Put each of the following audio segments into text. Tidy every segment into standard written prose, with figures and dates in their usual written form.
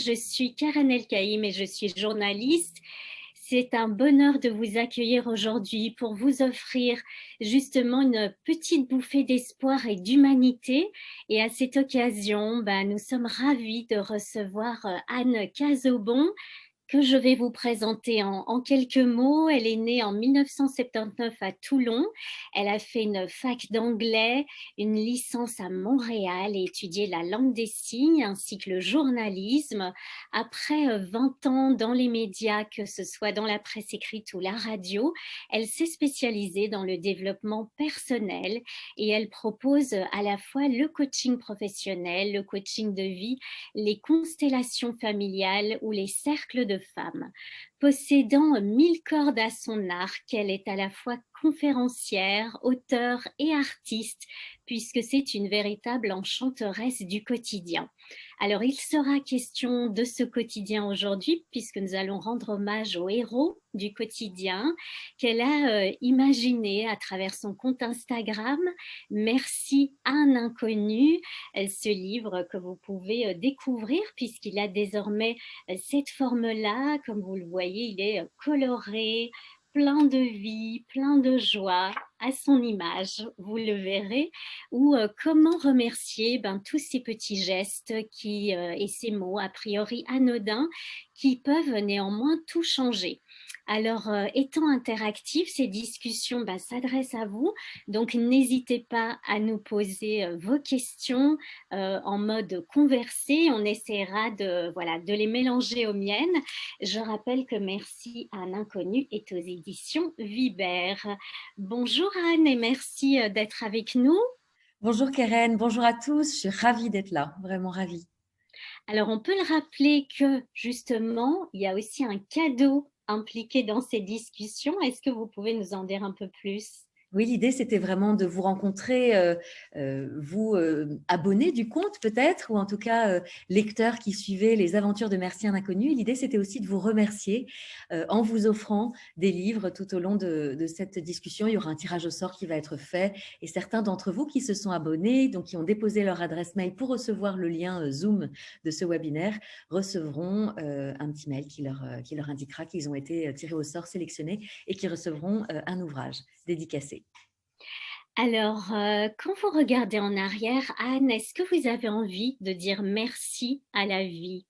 Je suis Karen Elkaïm et je suis journaliste. C'est un bonheur de vous accueillir aujourd'hui pour vous offrir justement une petite bouffée d'espoir et d'humanité. Et à cette occasion, nous sommes ravis de recevoir Anne Cazobon, que je vais vous présenter en quelques mots. Elle est née en 1979 à Toulon. Elle a fait une fac d'anglais, une licence à Montréal et étudié la langue des signes ainsi que le journalisme. Après 20 ans dans les médias, que ce soit dans la presse écrite ou la radio, elle s'est spécialisée dans le développement personnel et elle propose à la fois le coaching professionnel, le coaching de vie, les constellations familiales ou les cercles de femmes. Possédant 1000 cordes à son arc, elle est à la fois conférencière, auteure et artiste, puisque c'est une véritable enchanteresse du quotidien. Alors, il sera question de ce quotidien aujourd'hui, puisque nous allons rendre hommage aux héros du quotidien qu'elle a imaginé à travers son compte Instagram. Merci à un inconnu, ce livre que vous pouvez découvrir puisqu'il a désormais cette forme-là. Comme vous le voyez, il est coloré, plein de vie, plein de joie à son image, vous le verrez, ou comment remercier tous ces petits gestes et ces mots a priori anodins qui peuvent néanmoins tout changer. Alors, étant interactifs, ces discussions s'adressent à vous, donc n'hésitez pas à nous poser vos questions en mode conversé. On essaiera de les mélanger aux miennes. Je rappelle que Merci à un inconnu est aux éditions Vibert. Bonjour Anne et merci d'être avec nous. Bonjour Keren, bonjour à tous, je suis ravie d'être là, vraiment ravie. Alors on peut le rappeler que justement, il y a aussi un cadeau impliqué dans ces discussions. Est-ce que vous pouvez nous en dire un peu plus? Oui, l'idée, c'était vraiment de vous rencontrer, vous abonnés du compte peut-être, ou en tout cas lecteurs qui suivaient les aventures de Merci un inconnu. L'idée, c'était aussi de vous remercier en vous offrant des livres tout au long de cette discussion. Il y aura un tirage au sort qui va être fait et certains d'entre vous qui se sont abonnés, donc qui ont déposé leur adresse mail pour recevoir le lien Zoom de ce webinaire, recevront un petit mail qui leur indiquera qu'ils ont été tirés au sort, sélectionnés et qui recevront un ouvrage dédicacé. Alors, quand vous regardez en arrière, Anne, est-ce que vous avez envie de dire merci à la vie?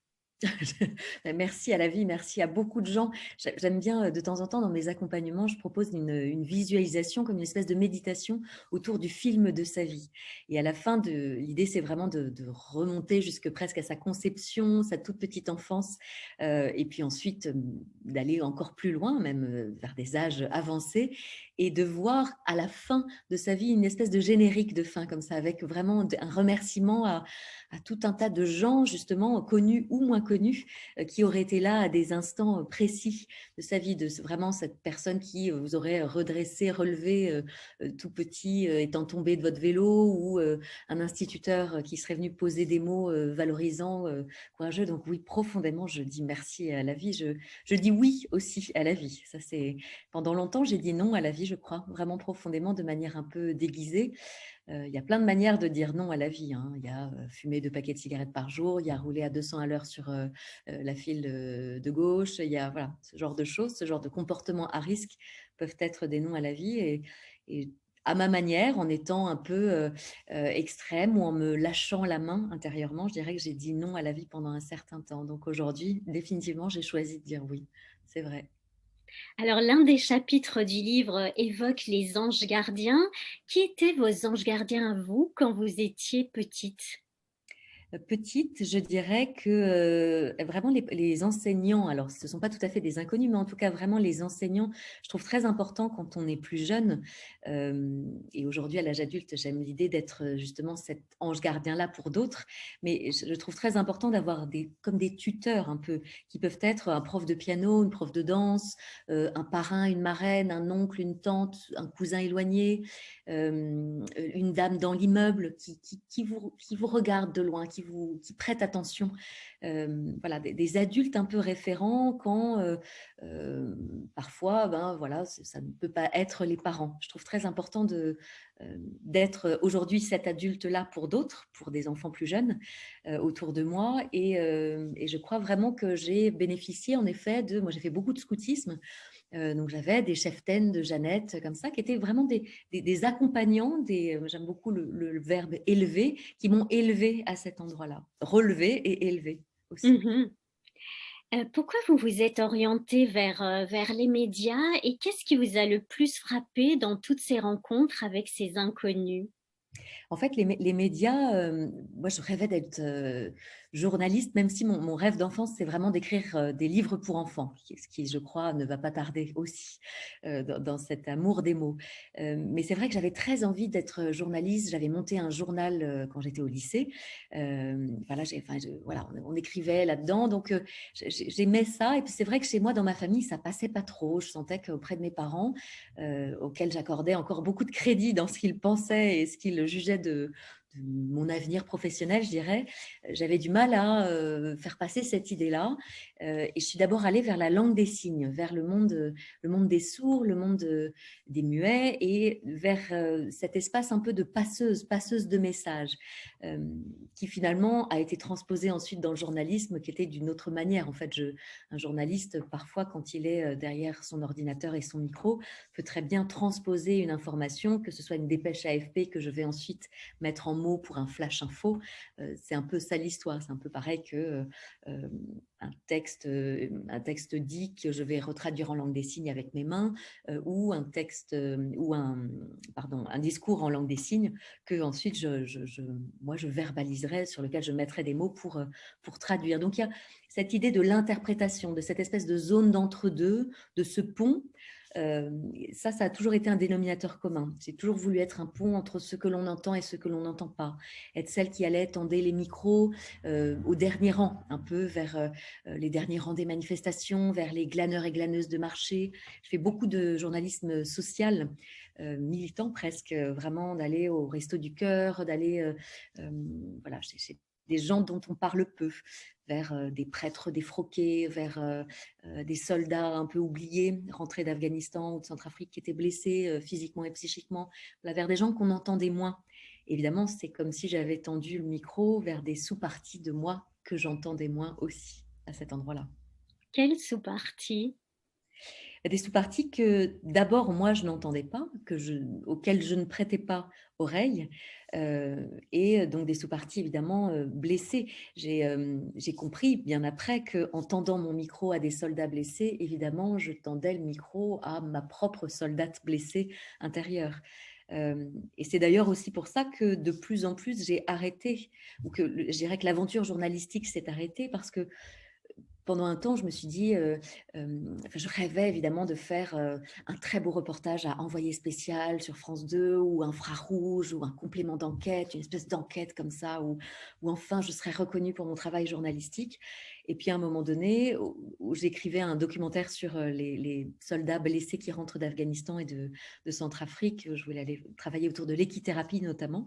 Merci à la vie, merci à beaucoup de gens. J'aime bien de temps en temps dans mes accompagnements, je propose une visualisation comme une espèce de méditation autour du film de sa vie. Et à la fin, l'idée, c'est vraiment de remonter jusque presque à sa conception, sa toute petite enfance, et puis ensuite d'aller encore plus loin, même vers des âges avancés, et de voir à la fin de sa vie une espèce de générique de fin comme ça, avec vraiment un remerciement à tout un tas de gens, justement, connus ou moins connus, qui auraient été là à des instants précis de sa vie, de vraiment cette personne qui vous aurait redressé, relevé tout petit, étant tombé de votre vélo, ou un instituteur qui serait venu poser des mots valorisants, courageux. Donc oui, profondément, je dis merci à la vie. Je dis oui aussi à la vie. Ça, c'est pendant longtemps, j'ai dit non à la vie, je crois, vraiment profondément, de manière un peu déguisée. Il y a plein de manières de dire non à la vie, hein. Il y a fumer 2 paquets de cigarettes par jour, il y a rouler à 200 à l'heure sur la file de gauche, il y a voilà, ce genre de choses, ce genre de comportements à risque peuvent être des non à la vie. Et à ma manière, en étant un peu extrême ou en me lâchant la main intérieurement, je dirais que j'ai dit non à la vie pendant un certain temps. Donc aujourd'hui, définitivement, j'ai choisi de dire oui. C'est vrai. Alors, l'un des chapitres du livre évoque les anges gardiens. Qui étaient vos anges gardiens à vous quand vous étiez petite? Petite, je dirais que vraiment les enseignants, alors ce ne sont pas tout à fait des inconnus, mais en tout cas vraiment les enseignants, je trouve très important quand on est plus jeune. Et aujourd'hui, à l'âge adulte, j'aime l'idée d'être justement cet ange gardien-là pour d'autres. Mais je trouve très important d'avoir comme des tuteurs un peu, qui peuvent être un prof de piano, une prof de danse, un parrain, une marraine, un oncle, une tante, un cousin éloigné, une dame dans l'immeuble qui vous regarde de loin, qui prête attention. Voilà, des adultes un peu référents quand parfois, voilà, ça ne peut pas être les parents. Je trouve très important d'être aujourd'hui cet adulte-là pour d'autres, pour des enfants plus jeunes autour de moi. Et je crois vraiment que j'ai bénéficié en effet de... Moi, j'ai fait beaucoup de scoutisme. Donc, j'avais des cheftaines de Jeannette comme ça, qui étaient vraiment des accompagnants, j'aime beaucoup le verbe élever, qui m'ont élevé à cet endroit-là. Relevé et élevé aussi. Mmh. Pourquoi vous vous êtes orienté vers les médias et qu'est-ce qui vous a le plus frappé dans toutes ces rencontres avec ces inconnus? En fait, les médias, moi, je rêvais d'être journaliste, même si mon rêve d'enfance, c'est vraiment d'écrire des livres pour enfants, ce qui, je crois, ne va pas tarder aussi dans cet amour des mots. Mais c'est vrai que j'avais très envie d'être journaliste. J'avais monté un journal quand j'étais au lycée. Voilà, voilà, on écrivait là-dedans. Donc, j'aimais ça. Et puis, c'est vrai que chez moi, dans ma famille, ça passait pas trop. Je sentais qu'auprès de mes parents, auxquels j'accordais encore beaucoup de crédit dans ce qu'ils pensaient et ce qu'ils jugeaient de mon avenir professionnel, je dirais, j'avais du mal à faire passer cette idée-là. Et je suis d'abord allée vers la langue des signes, vers le monde des sourds, le monde des muets et vers cet espace un peu de passeuse de messages, euh, qui finalement a été transposé ensuite dans le journalisme, qui était d'une autre manière. En fait, un journaliste, parfois, quand il est derrière son ordinateur et son micro, peut très bien transposer une information, que ce soit une dépêche AFP que je vais ensuite mettre en mots pour un flash info. C'est un peu ça l'histoire. C'est un peu pareil que un texte dit que je vais retraduire en langue des signes avec mes mains, ou un texte ou un discours en langue des signes que ensuite moi je verbaliserai, sur lequel je mettrai des mots pour traduire. Donc il y a cette idée de l'interprétation, de cette espèce de zone d'entre-deux, de ce pont. Ça a toujours été un dénominateur commun. J'ai toujours voulu être un pont entre ce que l'on entend et ce que l'on n'entend pas. Être celle qui allait tendre les micros au dernier rang, un peu vers les derniers rangs des manifestations, vers les glaneurs et glaneuses de marché. Je fais beaucoup de journalisme social, militant presque, vraiment d'aller au Resto du Cœur, d'aller voilà, chez des gens dont on parle peu, vers des prêtres défroqués, vers des soldats un peu oubliés, rentrés d'Afghanistan ou de Centrafrique, qui étaient blessés physiquement et psychiquement, voilà, vers des gens qu'on entendait moins. Évidemment, c'est comme si j'avais tendu le micro vers des sous-parties de moi que j'entendais moins aussi à cet endroit-là. Quelle sous-partie? Des sous-parties que d'abord moi je n'entendais pas, auxquelles je ne prêtais pas oreille, et donc des sous-parties évidemment blessées. J'ai compris bien après qu'en tendant mon micro à des soldats blessés, évidemment je tendais le micro à ma propre soldate blessée intérieure. Et c'est d'ailleurs aussi pour ça que de plus en plus j'ai arrêté, ou que je dirais que l'aventure journalistique s'est arrêtée, parce que pendant un temps, je me suis dit, je rêvais évidemment de faire un très beau reportage à envoyé spécial sur France 2 ou Infrarouge ou un complément d'enquête, une espèce d'enquête comme ça, où enfin je serais reconnue pour mon travail journalistique. Et puis à un moment donné, où j'écrivais un documentaire sur les soldats blessés qui rentrent d'Afghanistan et de Centrafrique, je voulais aller travailler autour de l'équithérapie notamment,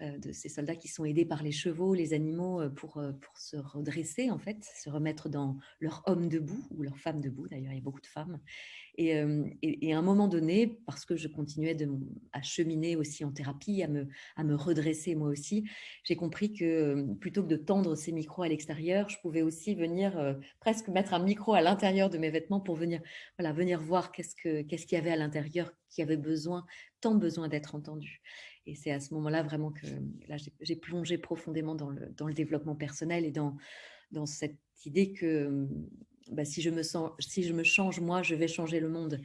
de ces soldats qui sont aidés par les chevaux, les animaux, pour se redresser en fait, se remettre dans leur homme debout, ou leur femme debout d'ailleurs, il y a beaucoup de femmes. Et à un moment donné, parce que je continuais à cheminer aussi en thérapie, à me redresser moi aussi, j'ai compris que plutôt que de tendre ces micros à l'extérieur, je pouvais aussi venir presque mettre un micro à l'intérieur de mes vêtements pour venir, voilà, venir voir qu'est-ce qu'il y avait à l'intérieur qui avait tant besoin d'être entendu. Et c'est à ce moment-là vraiment que là, j'ai plongé profondément dans le développement personnel et dans cette idée que bah, si je me change moi, je vais changer le monde.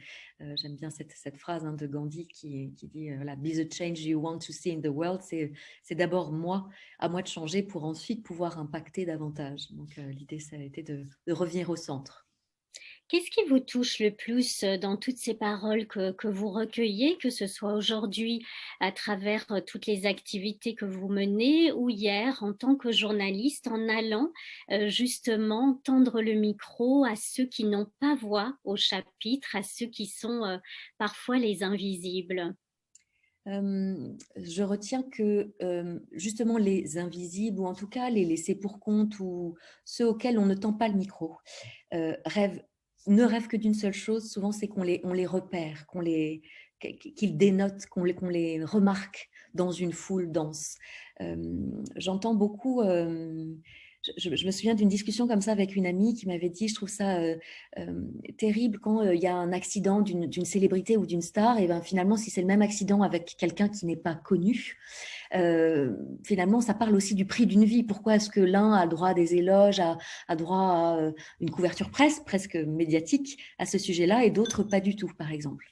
J'aime bien cette phrase de Gandhi qui dit voilà, be the change you want to see in the world. C'est d'abord à moi de changer pour ensuite pouvoir impacter davantage. Donc l'idée, ça a été de revenir au centre. Qu'est-ce qui vous touche le plus dans toutes ces paroles que vous recueillez, que ce soit aujourd'hui à travers toutes les activités que vous menez ou hier en tant que journaliste en allant justement tendre le micro à ceux qui n'ont pas voix au chapitre, à ceux qui sont parfois les invisibles? Je retiens que justement les invisibles, ou en tout cas les laissés pour compte, ou ceux auxquels on ne tend pas le micro, ne rêvent que d'une seule chose, souvent, c'est on les repère, qu'ils dénotent, qu'on les remarque dans une foule dense. J'entends beaucoup. Je me souviens d'une discussion comme ça avec une amie qui m'avait dit, je trouve ça terrible quand il y a un accident d'une célébrité ou d'une star, et ben finalement, si c'est le même accident avec quelqu'un qui n'est pas connu, finalement, ça parle aussi du prix d'une vie. Pourquoi est-ce que l'un a droit à des éloges, a droit à une couverture presse, presque médiatique, à ce sujet-là, et d'autres pas du tout, par exemple.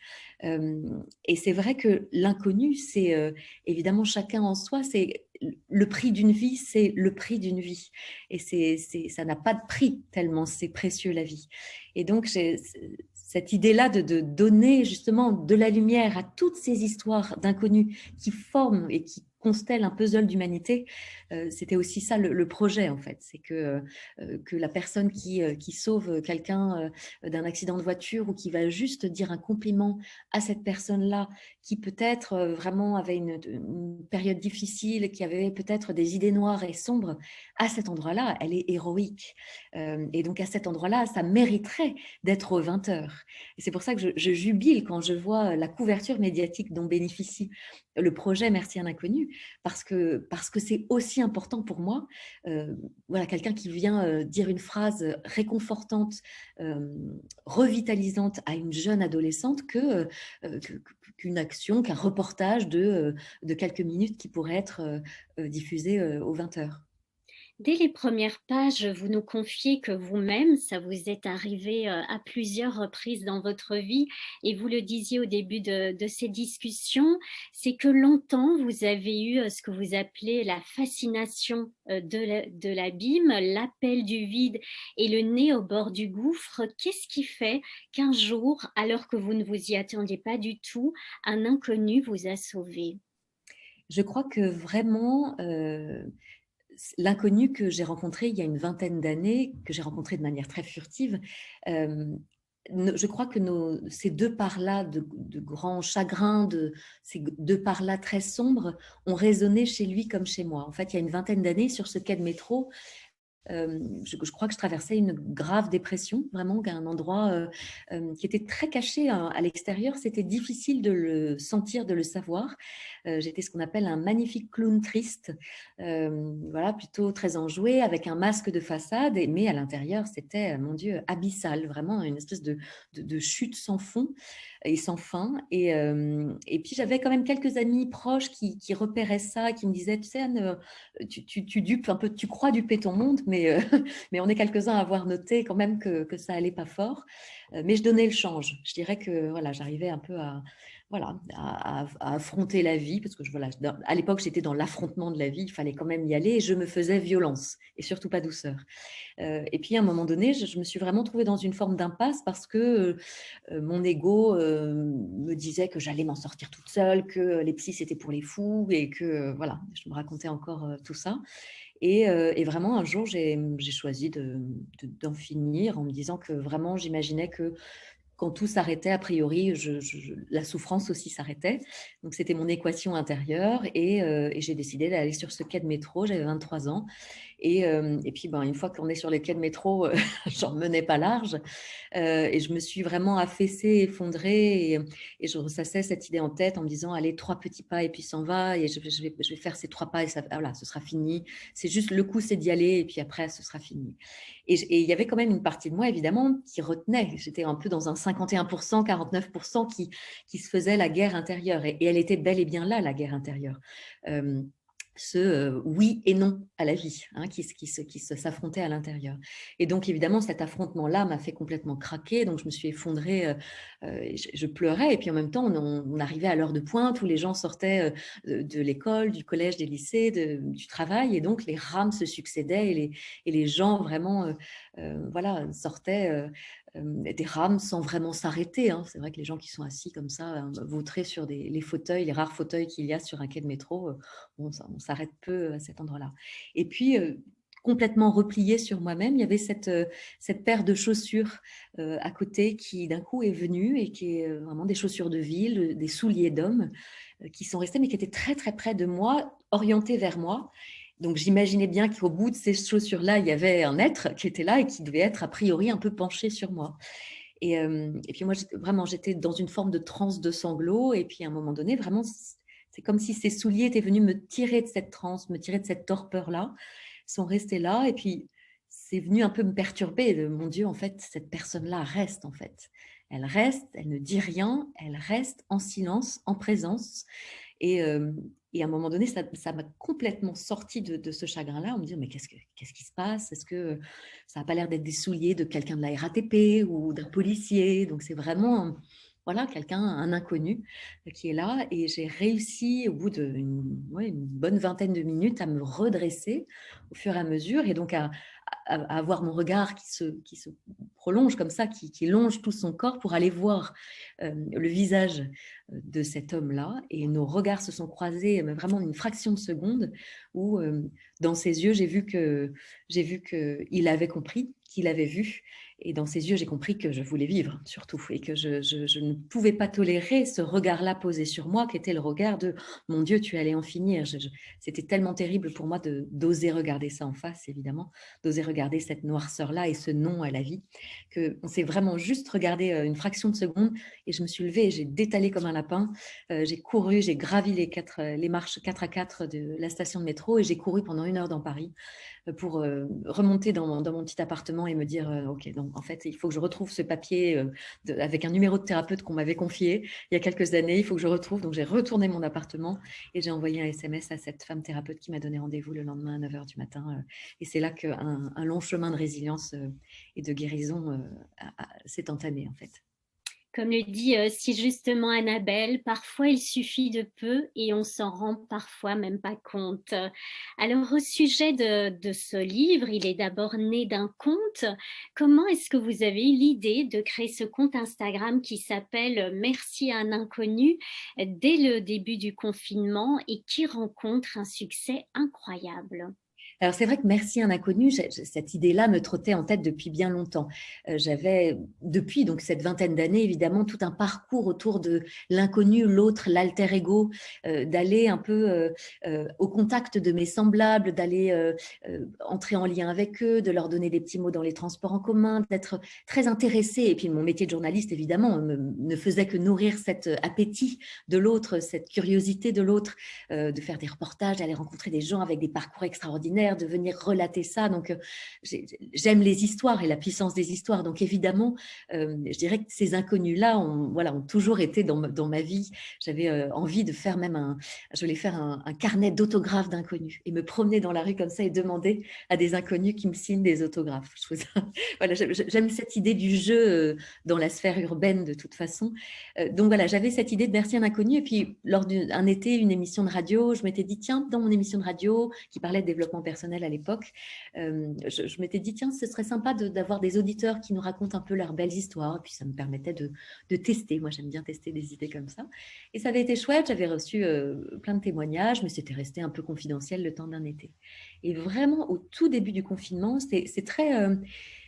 Et c'est vrai que l'inconnu, c'est évidemment chacun en soi, c'est le prix d'une vie, c'est le prix d'une vie. Et ça n'a pas de prix tellement c'est précieux la vie. Et donc, j'ai cette idée-là de donner justement de la lumière à toutes ces histoires d'inconnus qui forment et qui constellent un puzzle d'humanité. C'était aussi ça le projet, en fait. C'est que la personne qui sauve quelqu'un d'un accident de voiture ou qui va juste dire un compliment à cette personne-là qui peut-être vraiment avait une période difficile, qui avait peut-être des idées noires et sombres, à cet endroit-là, elle est héroïque. Et donc à cet endroit-là, ça mériterait d'être aux 20 heures. Et c'est pour ça que je jubile quand je vois la couverture médiatique dont bénéficie le projet Merci un inconnu, parce que c'est aussi important pour moi. Voilà, quelqu'un qui vient dire une phrase réconfortante, revitalisante à une jeune adolescente qu'une action, qu'un reportage de quelques minutes qui pourrait être diffusé aux 20 heures. Dès les premières pages, vous nous confiez que vous-même, ça vous est arrivé à plusieurs reprises dans votre vie et vous le disiez au début de ces discussions, c'est que longtemps vous avez eu ce que vous appelez la fascination de l'abîme, l'appel du vide et le nez au bord du gouffre. Qu'est-ce qui fait qu'un jour, alors que vous ne vous y attendiez pas du tout, un inconnu vous a sauvé? Je crois que vraiment, l'inconnu que j'ai rencontré il y a une vingtaine d'années, que j'ai rencontré de manière très furtive, je crois que ces deux parts-là de grands chagrins, ces deux parts-là très sombres, ont résonné chez lui comme chez moi. En fait, il y a une vingtaine d'années, sur ce quai de métro, je crois que je traversais une grave dépression, vraiment, un endroit qui était très caché à l'extérieur. C'était difficile de le sentir, de le savoir. J'étais ce qu'on appelle un magnifique clown triste, voilà, plutôt très enjoué, avec un masque de façade, mais à l'intérieur, c'était, mon Dieu, abyssal, vraiment une espèce de chute sans fond et sans fin. Et puis, j'avais quand même quelques amis proches qui repéraient ça, qui me disaient, tu sais, Anne, tu dupes un peu, tu crois duper ton monde, mais on est quelques-uns à avoir noté quand même que ça allait pas fort. Mais je donnais le change. Je dirais que voilà, j'arrivais un peu à affronter la vie, parce que voilà, à l'époque, j'étais dans l'affrontement de la vie, il fallait quand même y aller, et je me faisais violence, et surtout pas douceur. Et puis, à un moment donné, je me suis vraiment trouvée dans une forme d'impasse parce que mon ego me disait que j'allais m'en sortir toute seule, que les psys, c'était pour les fous, et que, voilà, je me racontais encore tout ça. Et vraiment, un jour, j'ai choisi d'en finir en me disant que vraiment, j'imaginais que quand tout s'arrêtait, a priori, la souffrance aussi s'arrêtait. Donc, c'était mon équation intérieure et j'ai décidé d'aller sur ce quai de métro. J'avais 23 ans. Et puis, ben, une fois qu'on est sur les quais de métro, j'en menais pas large. Et je me suis vraiment affaissée, effondrée. Et je ressassais cette idée en tête en me disant, allez, 3 petits pas et puis s'en va. Et je vais faire ces 3 pas et ça, voilà, ce sera fini. C'est juste le coup, c'est d'y aller et puis après, ce sera fini. Et il y avait quand même une partie de moi, évidemment, qui retenait. J'étais un peu dans un 51%, 49% qui se faisait la guerre intérieure. Et elle était bel et bien là, la guerre intérieure. Oui et non à la vie, hein, qui s'affrontait à l'intérieur. Et donc, évidemment, cet affrontement-là m'a fait complètement craquer. Donc, je me suis effondrée, je pleurais. Et puis, en même temps, on arrivait à l'heure de pointe où les gens sortaient de l'école, du collège, des lycées, du travail. Et donc, les rames se succédaient et les gens vraiment voilà, sortaient des rames sans vraiment s'arrêter, hein. C'est vrai que les gens qui sont assis comme ça, vautrés sur les fauteuils, les rares fauteuils qu'il y a sur un quai de métro, on s'arrête peu à cet endroit-là. Et puis, complètement repliée sur moi-même, il y avait cette paire de chaussures à côté qui d'un coup est venue et qui est vraiment des chaussures de ville, des souliers d'homme qui sont restés mais qui étaient très très près de moi, orientés vers moi. Donc j'imaginais bien qu'au bout de ces chaussures-là, il y avait un être qui était là et qui devait être a priori un peu penché sur moi. Et puis moi, j'étais dans une forme de transe de sanglots. Et puis à un moment donné, vraiment, c'est comme si ces souliers étaient venus me tirer de cette transe, me tirer de cette torpeur-là, sont restés là. Et puis c'est venu un peu me perturber. Mon Dieu, en fait, cette personne-là reste, en fait. Elle reste, elle ne dit rien, elle reste en silence, en présence. Et, euh, et à un moment donné, ça m'a complètement sorti de ce chagrin-là, en me disant, mais qu'est-ce qui se passe? Est-ce que ça n'a pas l'air d'être des souliers de quelqu'un de la RATP ou d'un policier? Donc c'est vraiment, voilà, quelqu'un, un inconnu qui est là. Et j'ai réussi, au bout d'une une bonne vingtaine de minutes, à me redresser au fur et à mesure, et donc à avoir mon regard qui se prolonge comme ça, qui longe tout son corps pour aller voir le visage de cet homme-là. Et nos regards se sont croisés, mais vraiment une fraction de seconde, où dans ses yeux, j'ai vu qu'il avait compris, qu'il avait vu. Et dans ses yeux, j'ai compris que je voulais vivre, surtout, et que je ne pouvais pas tolérer ce regard-là posé sur moi, qui était le regard de mon Dieu, tu allais en finir. C'était tellement terrible pour moi d'oser regarder ça en face, évidemment, d'oser regarder cette noirceur-là et ce non à la vie, qu'on s'est vraiment juste regardé une fraction de seconde. Et je me suis levée et j'ai détalé comme un lapin. J'ai couru, j'ai gravi les marches 4 à 4 de la station de métro, et j'ai couru pendant 1 heure dans Paris pour remonter dans mon petit appartement et me dire, OK, donc en fait, il faut que je retrouve ce papier avec un numéro de thérapeute qu'on m'avait confié il y a quelques années. Il faut que je retrouve. Donc, j'ai retourné mon appartement et j'ai envoyé un SMS à cette femme thérapeute qui m'a donné rendez-vous le lendemain à 9 h du matin. Et c'est là qu'un long chemin de résilience et de guérison s'est entamé, en fait. Comme le dit si justement Annabelle, parfois il suffit de peu et on s'en rend parfois même pas compte. Alors au sujet de ce livre, il est d'abord né d'un conte. Comment est-ce que vous avez eu l'idée de créer ce compte Instagram qui s'appelle Merci à un inconnu dès le début du confinement et qui rencontre un succès incroyable? Alors c'est vrai que Merci un inconnu, cette idée-là me trottait en tête depuis bien longtemps. J'avais depuis donc cette vingtaine d'années évidemment tout un parcours autour de l'inconnu, l'autre, l'alter ego, d'aller un peu au contact de mes semblables, d'aller entrer en lien avec eux, de leur donner des petits mots dans les transports en commun, d'être très intéressée. Et puis mon métier de journaliste évidemment ne faisait que nourrir cet appétit de l'autre, cette curiosité de l'autre, de faire des reportages, d'aller rencontrer des gens avec des parcours extraordinaires, de venir relater ça. Donc, j'aime les histoires et la puissance des histoires. Donc, évidemment, je dirais que ces inconnus-là ont toujours été dans ma vie. J'avais envie de faire je voulais faire un carnet d'autographes d'inconnus et me promener dans la rue comme ça et demander à des inconnus qui me signent des autographes. Voilà, j'aime cette idée du jeu dans la sphère urbaine de toute façon. Donc voilà, j'avais cette idée de Merci un inconnu. Et puis, lors d'un été, une émission de radio, je m'étais dit, tiens, dans mon émission de radio qui parlait de développement personnel à l'époque, je m'étais dit, tiens, ce serait sympa d'avoir des auditeurs qui nous racontent un peu leurs belles histoires. Et puis, ça me permettait de tester. Moi, j'aime bien tester des idées comme ça. Et ça avait été chouette. J'avais reçu plein de témoignages, mais c'était resté un peu confidentiel le temps d'un été. Et vraiment, au tout début du confinement, c'est très...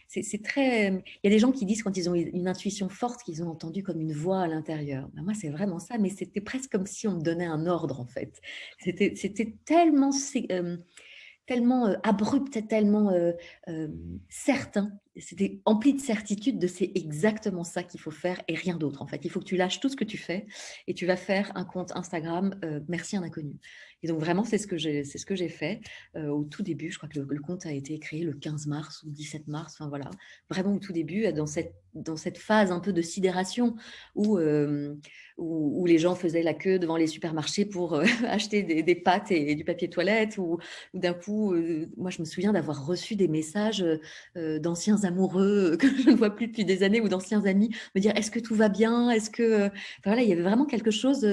c'est très. Il y a des gens qui disent quand ils ont une intuition forte qu'ils ont entendu comme une voix à l'intérieur. Ben moi, c'est vraiment ça, mais c'était presque comme si on me donnait un ordre en fait. C'était tellement tellement abrupt, tellement certain. C'était empli de certitude de c'est exactement ça qu'il faut faire et rien d'autre en fait. Il faut que tu lâches tout ce que tu fais et tu vas faire un compte Instagram Merci un inconnu. Et donc vraiment c'est ce que j'ai fait au tout début. Je crois que le compte a été créé le 15 mars ou 17 mars. Enfin voilà, vraiment au tout début dans cette phase un peu de sidération où les gens faisaient la queue devant les supermarchés pour acheter des pâtes et du papier toilette ou d'un coup, moi je me souviens d'avoir reçu des messages d'anciens amoureux que je ne vois plus depuis des années ou d'anciens amis me dire est-ce que tout va bien, est-ce que enfin, voilà, il y avait vraiment quelque chose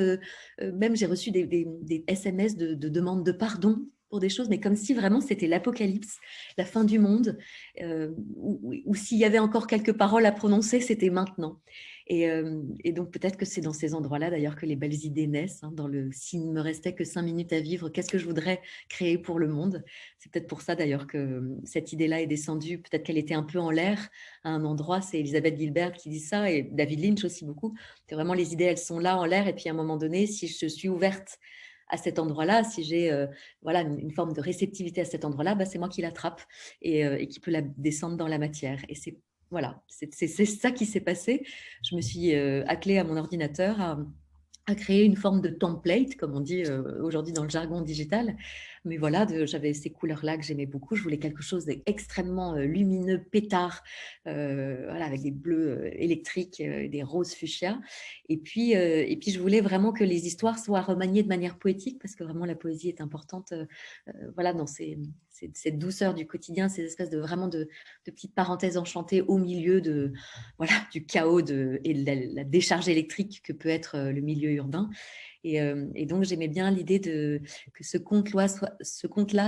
même j'ai reçu des SMS de demande de pardon pour des choses, mais comme si vraiment c'était l'apocalypse, la fin du monde, ou s'il y avait encore quelques paroles à prononcer, c'était maintenant. Et donc peut-être que c'est dans ces endroits-là d'ailleurs que les belles idées naissent, hein, s'il ne me restait que 5 minutes à vivre, qu'est-ce que je voudrais créer pour le monde? C'est peut-être pour ça d'ailleurs que cette idée-là est descendue, peut-être qu'elle était un peu en l'air à un endroit, c'est Elisabeth Gilbert qui dit ça, et David Lynch aussi beaucoup. C'est vraiment les idées, elles sont là en l'air, et puis à un moment donné, si je suis ouverte à cet endroit-là, si j'ai voilà, une forme de réceptivité à cet endroit-là, bah, c'est moi qui l'attrape et qui peut la descendre dans la matière. Et c'est Voilà, c'est ça qui s'est passé. Je me suis attelée à mon ordinateur à créer une forme de template, comme on dit aujourd'hui dans le jargon digital. Mais voilà, j'avais ces couleurs-là que j'aimais beaucoup. Je voulais quelque chose d'extrêmement lumineux, pétard, voilà, avec des bleus électriques, des roses fuchsia. Et puis, je voulais vraiment que les histoires soient remaniées de manière poétique, parce que vraiment la poésie est importante voilà, dans cette douceur du quotidien, ces espèces de vraiment de petites parenthèses enchantées au milieu voilà, du chaos et de la décharge électrique que peut être le milieu urbain. Et donc, j'aimais bien l'idée que ce conte-là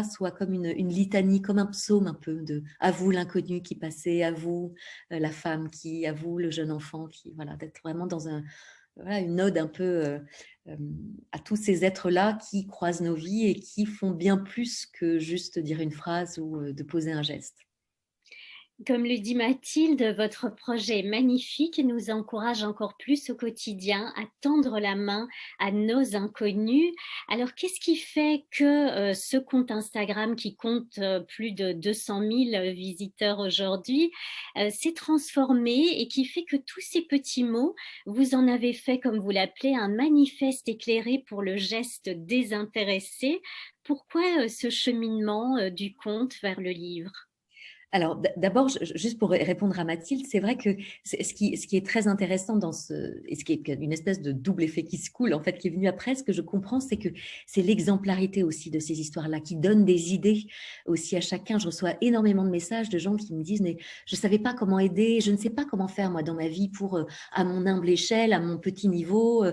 soit comme une litanie, comme un psaume un peu de à vous l'inconnu qui passait, à vous la femme qui, à vous le jeune enfant qui, voilà, d'être vraiment dans voilà, une ode un peu euh, à tous ces êtres-là qui croisent nos vies et qui font bien plus que juste dire une phrase ou de poser un geste. Comme le dit Mathilde, votre projet est magnifique et nous encourage encore plus au quotidien à tendre la main à nos inconnus. Alors, qu'est-ce qui fait que ce compte Instagram qui compte plus de 200 000 visiteurs aujourd'hui s'est transformé et qui fait que tous ces petits mots, vous en avez fait, comme vous l'appelez, un manifeste éclairé pour le geste désintéressé. Pourquoi ce cheminement du conte vers le livre? Alors, d'abord, juste pour répondre à Mathilde, c'est vrai que ce qui est très intéressant et ce qui est une espèce de double effet qui se coule, en fait, qui est venu après, ce que je comprends, c'est que c'est l'exemplarité aussi de ces histoires-là qui donne des idées aussi à chacun. Je reçois énormément de messages de gens qui me disent, mais je ne savais pas comment aider, je ne sais pas comment faire, moi, dans ma vie pour, à mon humble échelle, à mon petit niveau,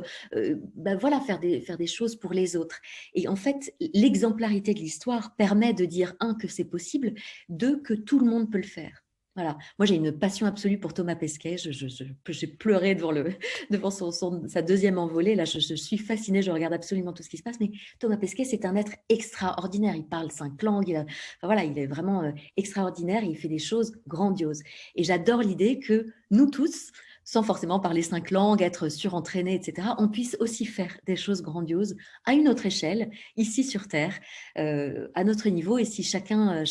ben voilà, faire des choses pour les autres. Et en fait, l'exemplarité de l'histoire permet de dire, un, que c'est possible, deux, que tout le monde peut le faire. Voilà. Moi, j'ai une passion absolue pour Thomas Pesquet. J'ai pleuré devant sa deuxième envolée. Là, je suis fascinée. Je regarde absolument tout ce qui se passe. Mais Thomas Pesquet, c'est un être extraordinaire. Il parle 5 langues. Enfin, voilà, il est vraiment extraordinaire. Et il fait des choses grandioses. Et j'adore l'idée que nous tous, sans forcément parler 5 langues, être surentraînés, etc., on puisse aussi faire des choses grandioses à une autre échelle, ici sur Terre, à notre niveau. Et si chacun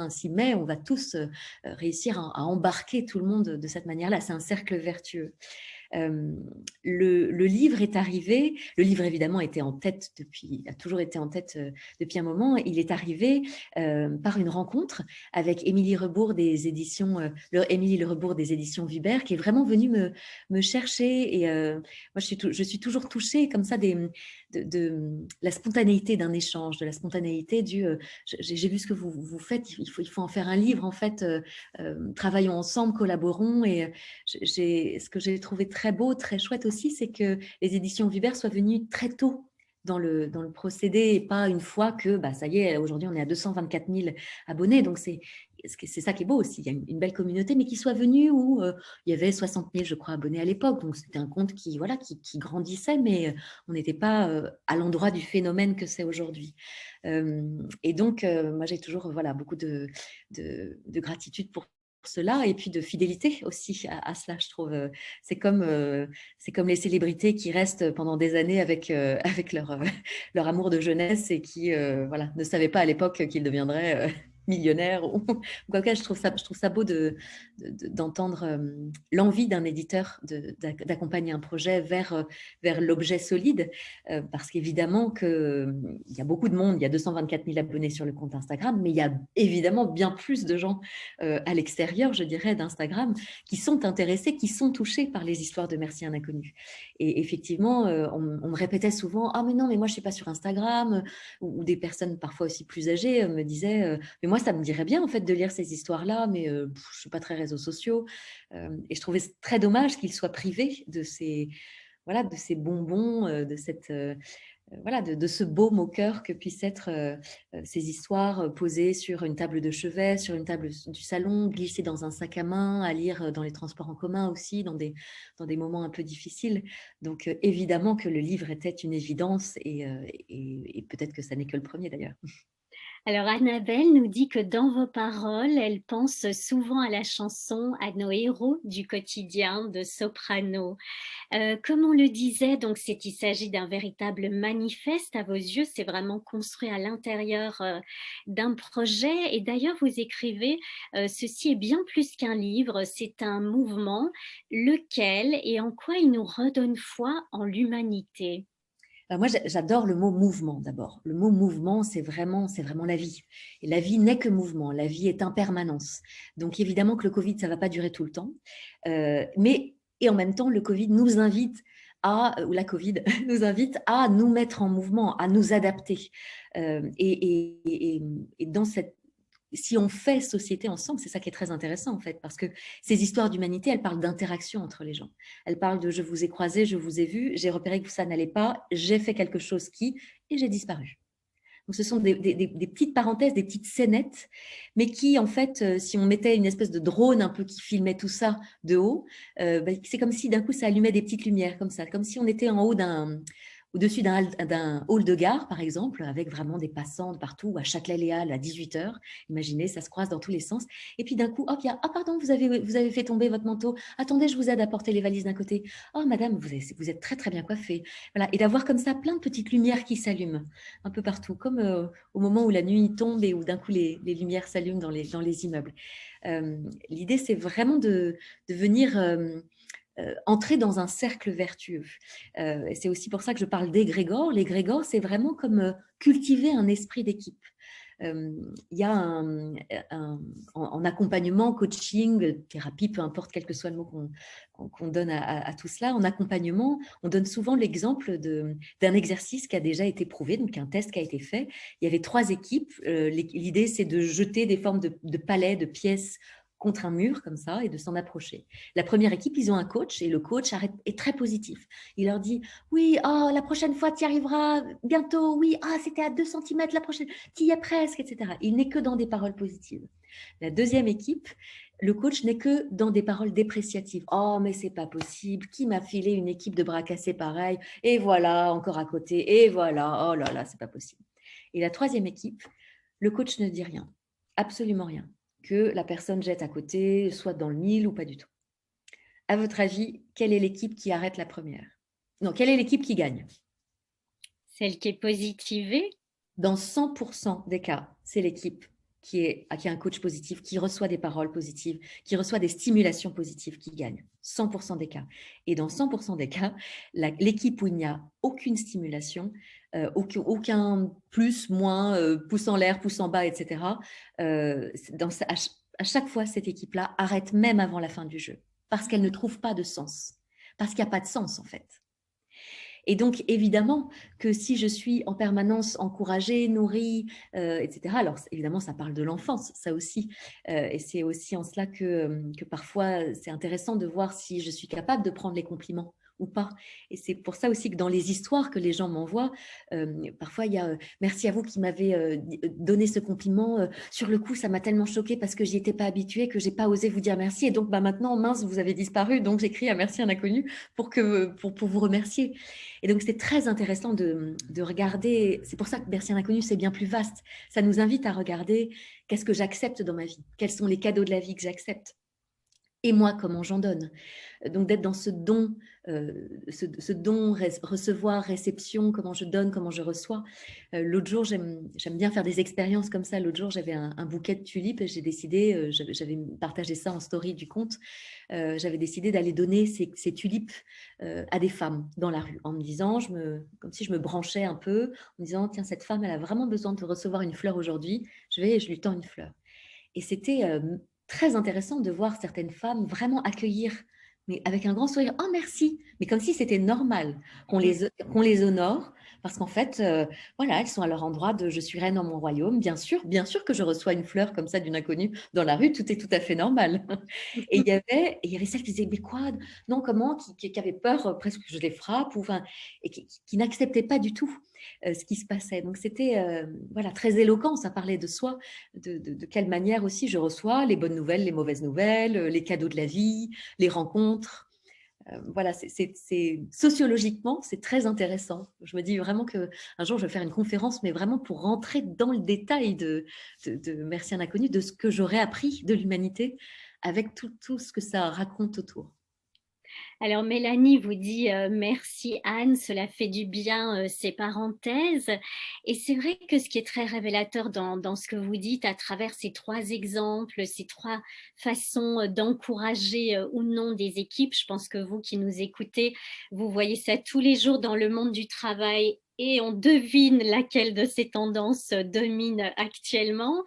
s'y met, on va tous réussir à embarquer tout le monde de cette manière-là. C'est un cercle vertueux. Euh, le livre est arrivé, le livre évidemment était en tête a toujours été en tête depuis un moment. Il est arrivé par une rencontre avec Émilie Rebourg des éditions, Émilie Le Rebourg des éditions Vibert, qui est vraiment venue me chercher. Et moi, je suis toujours touchée comme ça de la spontanéité d'un échange, de la spontanéité j'ai vu ce que vous faites, il faut en faire un livre en fait. Travaillons ensemble, collaborons. Et ce que j'ai trouvé très beau, très chouette aussi, c'est que les éditions Vibert soient venues très tôt dans le procédé et pas une fois que, bah, ça y est, aujourd'hui on est à 224 000 abonnés. Donc c'est ça qui est beau aussi. Il y a une belle communauté, mais qui soit venue où il y avait 60 000, je crois, abonnés à l'époque. Donc c'était un compte voilà, qui grandissait, mais on n'était pas à l'endroit du phénomène que c'est aujourd'hui. Et donc, moi j'ai toujours voilà, beaucoup de gratitude pour cela et puis de fidélité aussi à cela, je trouve. C'est comme les célébrités qui restent pendant des années avec leur amour de jeunesse et qui voilà, ne savaient pas à l'époque qu'ils deviendraient millionnaires. Quoi que, je trouve ça beau d'entendre l'envie d'un éditeur d'accompagner un projet vers l'objet solide, parce qu'évidemment il y a beaucoup de monde, il y a 224 000 abonnés sur le compte Instagram, mais il y a évidemment bien plus de gens à l'extérieur, je dirais, d'Instagram, qui sont intéressés, qui sont touchés par les histoires de Merci un inconnu. Et effectivement, on me répétait souvent, ah mais non, mais moi je suis pas sur Instagram, ou des personnes parfois aussi plus âgées me disaient, mais moi ça me dirait bien en fait de lire ces histoires-là, mais je suis pas très réseaux sociaux. Et je trouvais très dommage qu'ils soient privés de voilà, de ces bonbons, voilà, de ce baume au cœur que puissent être ces histoires posées sur une table de chevet, sur une table du salon, glissées dans un sac à main, à lire dans les transports en commun aussi, dans des moments un peu difficiles. Donc évidemment que le livre était une évidence et peut-être que ça n'est que le premier d'ailleurs. Alors Annabelle nous dit que dans vos paroles, elle pense souvent à la chanson, à nos héros du quotidien de Soprano. Comme on le disait, donc il s'agit d'un véritable manifeste à vos yeux, c'est vraiment construit à l'intérieur, d'un projet et d'ailleurs vous écrivez, «Ceci est bien plus qu'un livre, c'est un mouvement, lequel et en quoi il nous redonne foi en l'humanité?» Moi, j'adore le mot mouvement d'abord. Le mot mouvement, c'est vraiment la vie. Et la vie n'est que mouvement. La vie est impermanence. Donc évidemment que le Covid, ça va pas durer tout le temps. Mais et en même temps, le Covid nous invite ou la Covid nous invite à nous mettre en mouvement, à nous adapter. Et dans cette si on fait société ensemble, c'est ça qui est très intéressant en fait, parce que ces histoires d'humanité, elles parlent d'interaction entre les gens. Elles parlent de je vous ai croisé, je vous ai vu, j'ai repéré que ça n'allait pas, j'ai fait quelque chose et j'ai disparu. Donc ce sont des petites parenthèses, des petites scénettes, mais qui en fait, si on mettait une espèce de drone un peu qui filmait tout ça de haut, c'est comme si d'un coup ça allumait des petites lumières comme ça, comme si on était en haut au-dessus d'un hall de gare, par exemple, avec vraiment des passants de partout, à Châtelet-Léal à 18h. Imaginez, ça se croise dans tous les sens. Et puis d'un coup, hop, il y a, ah pardon, vous avez fait tomber votre manteau. Attendez, je vous aide à porter les valises d'un côté. Oh madame, vous êtes très très bien coiffée. Voilà. Et d'avoir comme ça plein de petites lumières qui s'allument un peu partout, comme au moment où la nuit tombe et où d'un coup les lumières s'allument dans les immeubles. L'idée, c'est vraiment de venir entrer dans un cercle vertueux. C'est aussi pour ça que je parle d'égrégore. L'égrégore, c'est vraiment comme cultiver un esprit d'équipe. Il y a en accompagnement, coaching, thérapie, peu importe quel que soit le mot qu'on donne à tout cela, en accompagnement, on donne souvent l'exemple d'un exercice qui a déjà été prouvé, donc un test qui a été fait. Il y avait 3 équipes. L'idée, c'est de jeter des formes de palets, de pièces contre un mur comme ça et de s'en approcher. La première équipe, ils ont un coach et le coach est très positif. Il leur dit oui, oh, la prochaine fois tu y arriveras bientôt, oui, ah, c'était à 2 centimètres la prochaine, tu y es presque, etc. Il n'est que dans des paroles positives. La deuxième équipe, le coach n'est que dans des paroles dépréciatives. Oh, mais c'est pas possible, qui m'a filé une équipe de bras cassés pareil, et voilà, encore à côté, et voilà, oh là là, c'est pas possible. Et la troisième équipe, le coach ne dit rien, absolument rien, que la personne jette à côté, soit dans le mille ou pas du tout. À votre avis, quelle est l'équipe qui arrête la première? Non, quelle est l'équipe qui gagne? Celle qui est positivée? Dans 100% des cas, c'est l'équipe qui a un coach positif, qui reçoit des paroles positives, qui reçoit des stimulations positives, qui gagne. 100% des cas. Et dans 100% des cas, l'équipe où il n'y a aucune stimulation, aucun plus, moins, pouce en l'air, pouce en bas, etc., à chaque fois, cette équipe-là arrête même avant la fin du jeu, parce qu'elle ne trouve pas de sens. Parce qu'il n'y a pas de sens, en fait. Et donc, évidemment, que si je suis en permanence encouragée, nourrie, etc., alors évidemment, ça parle de l'enfance, ça aussi. Et c'est aussi en cela que parfois, c'est intéressant de voir si je suis capable de prendre les compliments ou pas. Et c'est pour ça aussi que dans les histoires que les gens m'envoient, parfois il y a merci à vous qui m'avez donné ce compliment. Sur le coup, ça m'a tellement choquée parce que j'y étais pas habituée que j'ai pas osé vous dire merci. Et donc maintenant, mince, vous avez disparu. Donc j'écris un merci à un inconnu pour vous remercier. Et donc c'est très intéressant de regarder. C'est pour ça que Merci à l'inconnu, c'est bien plus vaste. Ça nous invite à regarder qu'est-ce que j'accepte dans ma vie, quels sont les cadeaux de la vie que j'accepte. Et moi, comment j'en donne. Donc d'être dans ce don, recevoir, réception, comment je donne, comment je reçois. L'autre jour, j'aime bien faire des expériences comme ça. L'autre jour, j'avais un bouquet de tulipes et j'ai décidé, j'avais partagé ça en story du compte, j'avais décidé d'aller donner ces tulipes à des femmes dans la rue en me disant, comme si je me branchais un peu, en me disant, tiens, cette femme, elle a vraiment besoin de recevoir une fleur aujourd'hui, je lui tends une fleur. Et c'était très intéressant de voir certaines femmes vraiment accueillir, mais avec un grand sourire, oh merci, mais comme si c'était normal qu'on les honore, parce qu'en fait, voilà, elles sont à leur endroit de je suis reine dans mon royaume, bien sûr que je reçois une fleur comme ça d'une inconnue dans la rue, tout est tout à fait normal. Et il y avait celles qui disaient, mais quoi, non, comment, qui avaient peur presque que je les frappe, ou, enfin, et qui n'acceptaient pas du tout ce qui se passait. Donc c'était voilà, très éloquent, ça parlait de soi, de quelle manière aussi je reçois les bonnes nouvelles, les mauvaises nouvelles, les cadeaux de la vie, les rencontres. Voilà, sociologiquement, c'est très intéressant. Je me dis vraiment qu'un jour, je vais faire une conférence, mais vraiment pour rentrer dans le détail de Merci un inconnu, de ce que j'aurais appris de l'humanité avec tout ce que ça raconte autour. Alors Mélanie vous dit, «Merci Anne, cela fait du bien, ces parenthèses» et c'est vrai que ce qui est très révélateur dans ce que vous dites à travers ces 3 exemples, ces 3 façons, d'encourager, ou non des équipes, je pense que vous qui nous écoutez, vous voyez ça tous les jours dans le monde du travail et on devine laquelle de ces tendances, domine actuellement.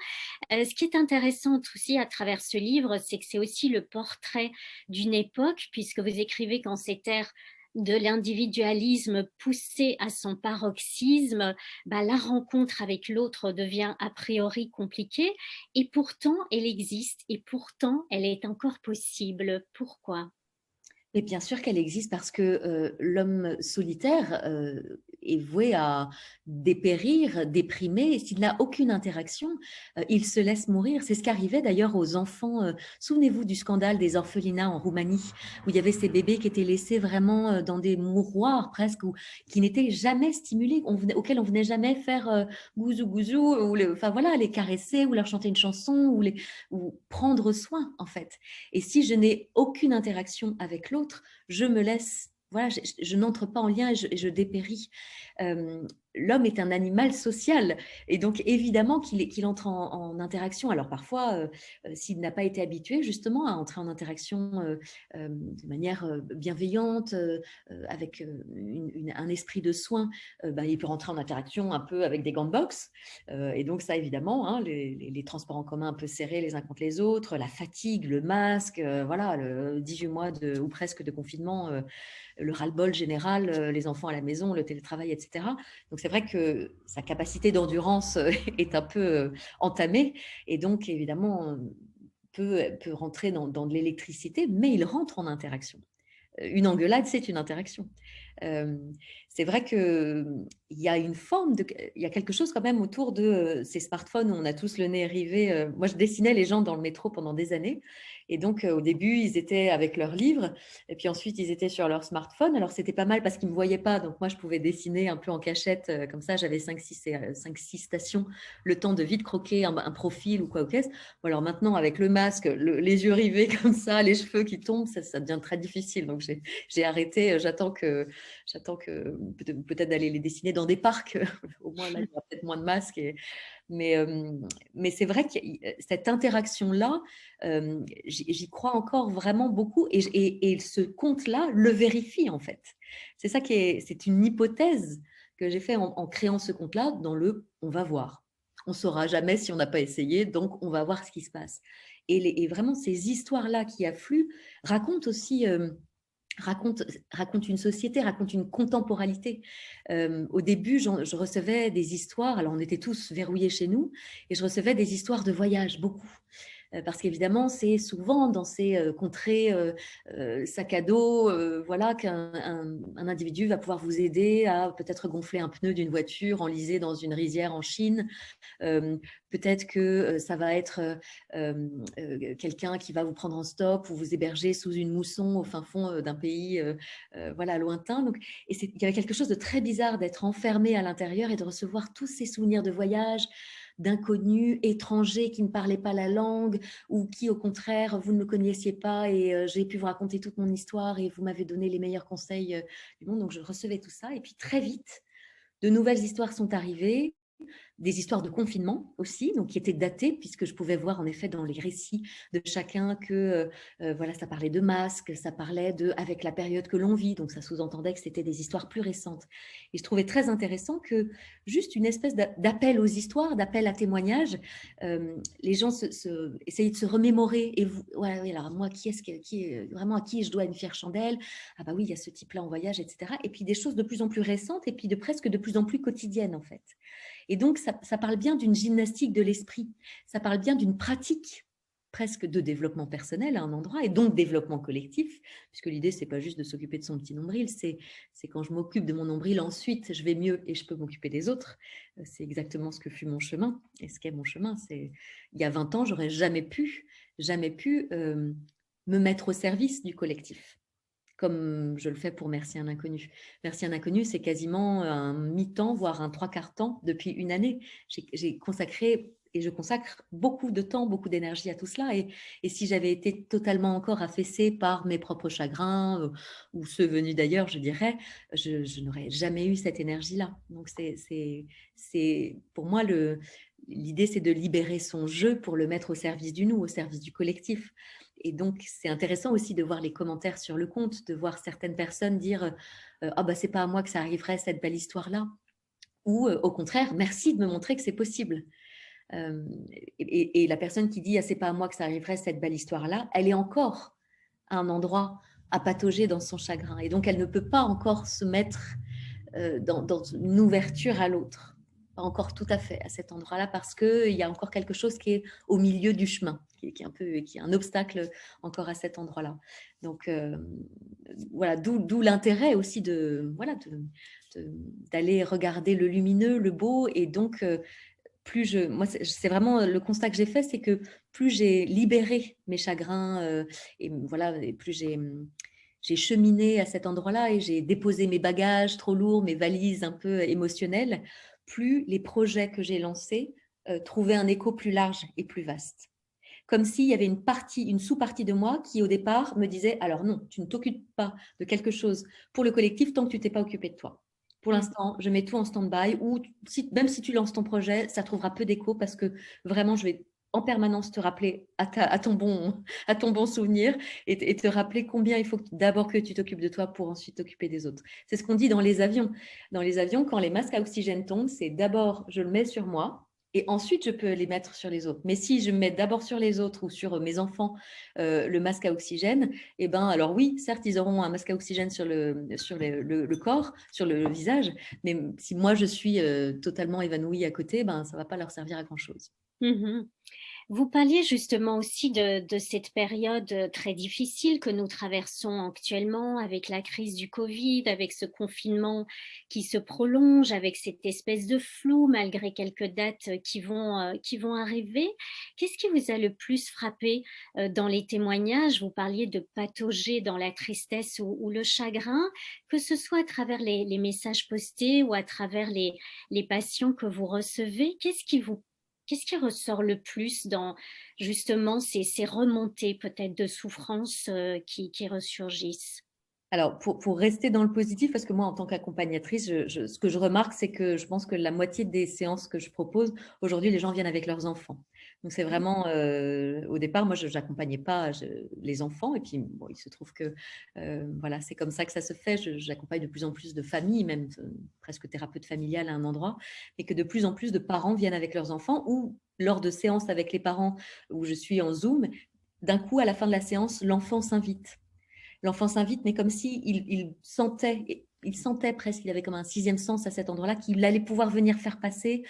Ce qui est intéressant aussi à travers ce livre, c'est que c'est aussi le portrait d'une époque, puisque vous écrivez qu'en cette ère de l'individualisme poussé à son paroxysme, bah, la rencontre avec l'autre devient a priori compliquée et pourtant elle existe et pourtant elle est encore possible. Pourquoi? Et bien sûr qu'elle existe parce que l'homme solitaire est voué à dépérir, déprimer. S'il n'a aucune interaction, il se laisse mourir. C'est ce qui arrivait d'ailleurs aux enfants. Souvenez-vous du scandale des orphelinats en Roumanie, où il y avait ces bébés qui étaient laissés vraiment dans des mouroirs presque, ou qui n'étaient jamais stimulés, auxquels on venait jamais faire gouzou gouzou, ou enfin voilà, les caresser, ou leur chanter une chanson, ou prendre soin en fait. Et si je n'ai aucune interaction avec l'autre, je me laisse, voilà, je n'entre pas en lien et je dépéris. L'homme est un animal social et donc évidemment qu'il entre en interaction. Alors parfois, s'il n'a pas été habitué justement à entrer en interaction de manière bienveillante, avec un esprit de soin, bah, il peut rentrer en interaction un peu avec des gants de boxe. Et donc ça, évidemment, hein, les transports en commun un peu serrés les uns contre les autres, la fatigue, le masque, voilà, le 18 mois ou presque de confinement, le ras-le-bol général, les enfants à la maison, le télétravail, etc. Donc c'est vrai que sa capacité d'endurance est un peu entamée et donc évidemment peut rentrer dans de l'électricité, mais il rentre en interaction. Une engueulade, c'est une interaction. Euh, c'est vrai qu'il y a une forme il y a quelque chose quand même autour de ces smartphones où on a tous le nez rivé. Moi, je dessinais les gens dans le métro pendant des années. Et donc, au début, ils étaient avec leurs livres. Et puis ensuite, ils étaient sur leur smartphone. Alors, c'était pas mal parce qu'ils ne me voyaient pas. Donc, moi, je pouvais dessiner un peu en cachette. Comme ça, j'avais 5-6 stations, le temps de vite croquer un profil ou quoi au caisse. Bon, alors maintenant, avec le masque, les yeux rivés comme ça, les cheveux qui tombent, ça devient très difficile. Donc, j'ai arrêté. J'attends que peut-être d'aller les dessiner dans des parcs. Au moins, là, il y aura peut-être moins de masques. Mais, mais c'est vrai que cette interaction-là, j'y crois encore vraiment beaucoup. Et ce conte-là le vérifie, en fait. C'est ça c'est une hypothèse que j'ai fait en créant ce conte-là dans on va voir. On ne saura jamais si on n'a pas essayé, donc on va voir ce qui se passe. Et vraiment, ces histoires-là qui affluent racontent aussi raconte une société, raconte une contemporalité. Au début, je recevais des histoires, alors on était tous verrouillés chez nous, et je recevais des histoires de voyage, beaucoup. Parce qu'évidemment, c'est souvent dans ces contrées sac à dos, voilà, qu'un individu va pouvoir vous aider à peut-être gonfler un pneu d'une voiture enlisée dans une rizière en Chine. Peut-être que ça va être quelqu'un qui va vous prendre en stop ou vous héberger sous une mousson au fin fond d'un pays voilà, lointain. Donc, il y avait quelque chose de très bizarre d'être enfermé à l'intérieur et de recevoir tous ces souvenirs de voyage, d'inconnus, étrangers qui ne parlaient pas la langue ou qui, au contraire, vous ne me connaissiez pas et j'ai pu vous raconter toute mon histoire et vous m'avez donné les meilleurs conseils du monde. Donc, je recevais tout ça. Et puis, très vite, de nouvelles histoires sont arrivées, des histoires de confinement aussi, donc qui étaient datées, puisque je pouvais voir en effet dans les récits de chacun que voilà, ça parlait de masques, ça parlait avec la période que l'on vit, donc ça sous-entendait que c'était des histoires plus récentes. Et je trouvais très intéressant que juste une espèce d'appel aux histoires, d'appel à témoignages, les gens essayaient de se remémorer. Et vous, ouais, alors moi, vraiment à qui je dois une fière chandelle? Ah bah oui, il y a ce type-là en voyage, etc. Et puis des choses de plus en plus récentes et puis presque de plus en plus quotidiennes en fait. Et donc, ça parle bien d'une gymnastique de l'esprit, ça parle bien d'une pratique presque de développement personnel à un endroit et donc développement collectif, puisque l'idée, c'est pas juste de s'occuper de son petit nombril, c'est quand je m'occupe de mon nombril, ensuite, je vais mieux et je peux m'occuper des autres. C'est exactement ce que fut mon chemin et ce qu'est mon chemin. Il y a 20 ans, j'aurais jamais pu me mettre au service du collectif. comme je le fais pour Merci un inconnu. Merci un inconnu, c'est quasiment un mi-temps, voire un trois quarts temps depuis une année. J'ai consacré et je consacre beaucoup de temps, beaucoup d'énergie à tout cela. Et si j'avais été totalement encore affaissée par mes propres chagrins ou ceux venus d'ailleurs, je dirais, je n'aurais jamais eu cette énergie-là. Donc, pour moi, l'idée, c'est de libérer son jeu pour le mettre au service du nous, au service du collectif. Et donc, c'est intéressant aussi de voir les commentaires sur le compte, de voir certaines personnes dire ah bah c'est pas à moi que ça arriverait cette belle histoire-là, ou au contraire, merci de me montrer que c'est possible. Euh, et la personne qui dit ah c'est pas à moi que ça arriverait cette belle histoire-là, elle est encore à un endroit à patauger dans son chagrin, et donc elle ne peut pas encore se mettre dans une ouverture à l'autre. Pas encore tout à fait à cet endroit-là, parce qu'il y a encore quelque chose qui est au milieu du chemin, qui est un obstacle encore à cet endroit-là. Donc voilà, d'où l'intérêt aussi d'aller regarder le lumineux, le beau, et donc moi, c'est vraiment le constat que j'ai fait, c'est que plus j'ai libéré mes chagrins et voilà, et plus j'ai cheminé à cet endroit-là et j'ai déposé mes bagages trop lourds, mes valises un peu émotionnelles, plus les projets que j'ai lancés trouvaient un écho plus large et plus vaste. Comme s'il y avait une sous-partie de moi qui, au départ, me disait « Alors non, tu ne t'occupes pas de quelque chose pour le collectif tant que tu ne t'es pas occupé de toi. Pour l'instant, je mets tout en stand-by, ou même si tu lances ton projet, ça trouvera peu d'écho parce que vraiment, je vais en permanence te rappeler à ton bon souvenir et te rappeler combien il faut d'abord que tu t'occupes de toi pour ensuite t'occuper des autres. » C'est ce qu'on dit dans les avions. Dans les avions, quand les masques à oxygène tombent, c'est d'abord, je le mets sur moi, et ensuite, je peux les mettre sur les autres. Mais si je mets d'abord sur les autres ou sur mes enfants le masque à oxygène, eh ben, alors oui, certes, ils auront un masque à oxygène sur le corps, sur le visage, mais si moi, je suis totalement évanouie à côté, ben, ça ne va pas leur servir à grand-chose. Mhm. Vous parliez justement aussi de cette période très difficile que nous traversons actuellement avec la crise du Covid, avec ce confinement qui se prolonge, avec cette espèce de flou malgré quelques dates qui vont arriver. Qu'est-ce qui vous a le plus frappé dans les témoignages? Vous parliez de patauger dans la tristesse ou le chagrin, que ce soit à travers les messages postés ou à travers les patients que vous recevez. Qu'est-ce qui ressort le plus dans justement ces remontées peut-être de souffrance qui ressurgissent? Alors, pour rester dans le positif, parce que moi, en tant qu'accompagnatrice, ce que je remarque, c'est que je pense que la moitié des séances que je propose, aujourd'hui, les gens viennent avec leurs enfants. Donc, c'est vraiment, au départ, moi, je n'accompagnais pas les enfants. Et puis, bon, il se trouve que, voilà, c'est comme ça que ça se fait. J'accompagne de plus en plus de familles, même presque thérapeute familiale à un endroit, et que de plus en plus de parents viennent avec leurs enfants, ou lors de séances avec les parents où je suis en Zoom, d'un coup, à la fin de la séance, l'enfant s'invite. L'enfant s'invite, mais comme si il sentait presque, il avait comme un sixième sens à cet endroit-là, qu'il allait pouvoir venir faire passer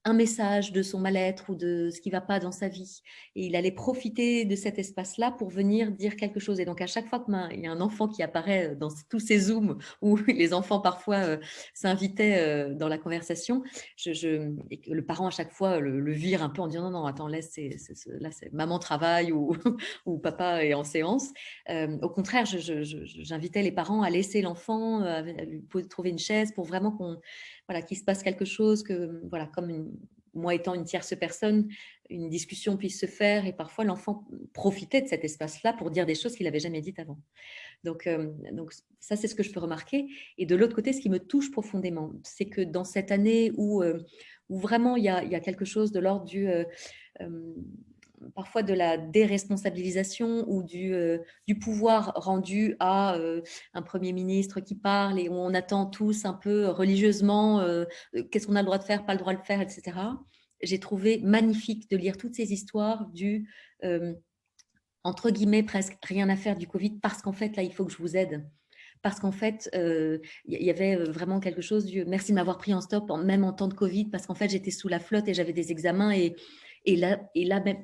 un message de son mal-être ou de ce qui ne va pas dans sa vie. Et il allait profiter de cet espace-là pour venir dire quelque chose. Et donc, à chaque fois qu'il y a un enfant qui apparaît dans tous ces Zooms où les enfants parfois s'invitaient dans la conversation, et que le parent à chaque fois le vire un peu en disant non, non, attends, laisse, là, c'est maman travaille ou, ou papa est en séance. Au contraire, j'invitais les parents à laisser l'enfant, à lui trouver une chaise pour vraiment qu'il se passe quelque chose, que voilà, moi étant une tierce personne, une discussion puisse se faire, et parfois l'enfant profitait de cet espace-là pour dire des choses qu'il n'avait jamais dites avant. Donc ça, c'est ce que je peux remarquer. Et de l'autre côté, ce qui me touche profondément, c'est que dans cette année où vraiment il y a quelque chose de l'ordre parfois de la déresponsabilisation ou du pouvoir rendu à un Premier ministre qui parle et où on attend tous un peu religieusement qu'est-ce qu'on a le droit de faire, pas le droit de le faire, etc. J'ai trouvé magnifique de lire toutes ces histoires entre guillemets, presque rien à faire du Covid, parce qu'en fait, là, il faut que je vous aide. Parce qu'en fait, il y avait vraiment quelque chose du merci de m'avoir pris en stop, même en temps de Covid, parce qu'en fait, j'étais sous la flotte et j'avais des examens. Et là,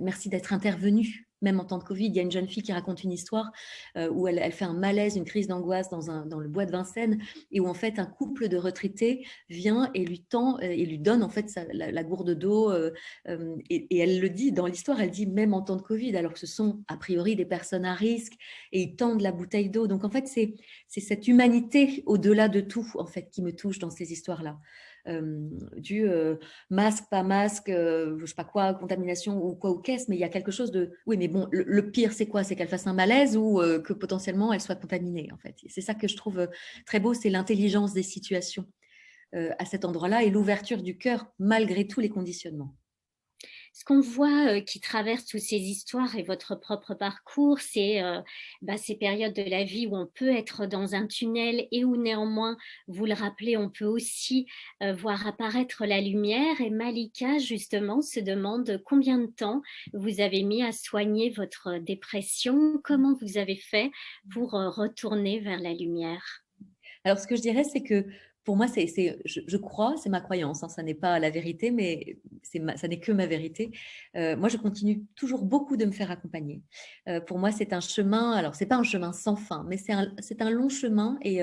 merci d'être intervenu. même en temps de Covid. Il y a une jeune fille qui raconte une histoire où elle fait un malaise, une crise d'angoisse dans le bois de Vincennes, et où en fait un couple de retraités vient et lui tend et lui donne en fait la gourde d'eau. Et elle le dit dans l'histoire, elle dit même en temps de Covid, alors que ce sont a priori des personnes à risque, et ils tendent la bouteille d'eau. Donc en fait, c'est cette humanité au-delà de tout en fait qui me touche dans ces histoires-là. Du masque, pas masque, je sais pas quoi, contamination ou quoi ou qu'est-ce, mais il y a quelque chose de... Oui, mais bon, le pire, c'est quoi? C'est qu'elle fasse un malaise ou que potentiellement elle soit contaminée, en fait. C'est ça que je trouve très beau, c'est l'intelligence des situations à cet endroit-là et l'ouverture du cœur malgré tous les conditionnements. Ce qu'on voit qui traverse toutes ces histoires et votre propre parcours, c'est ces périodes de la vie où on peut être dans un tunnel et où néanmoins, vous le rappelez, on peut aussi voir apparaître la lumière. Et Malika, justement, se demande combien de temps vous avez mis à soigner votre dépression, comment vous avez fait pour retourner vers la lumière. Alors, ce que je dirais, c'est que pour moi, je crois, c'est ma croyance, hein, ça n'est pas la vérité, mais ça n'est que ma vérité. Moi, je continue toujours beaucoup de me faire accompagner. Pour moi, c'est un chemin, alors c'est pas un chemin sans fin, mais c'est un long chemin et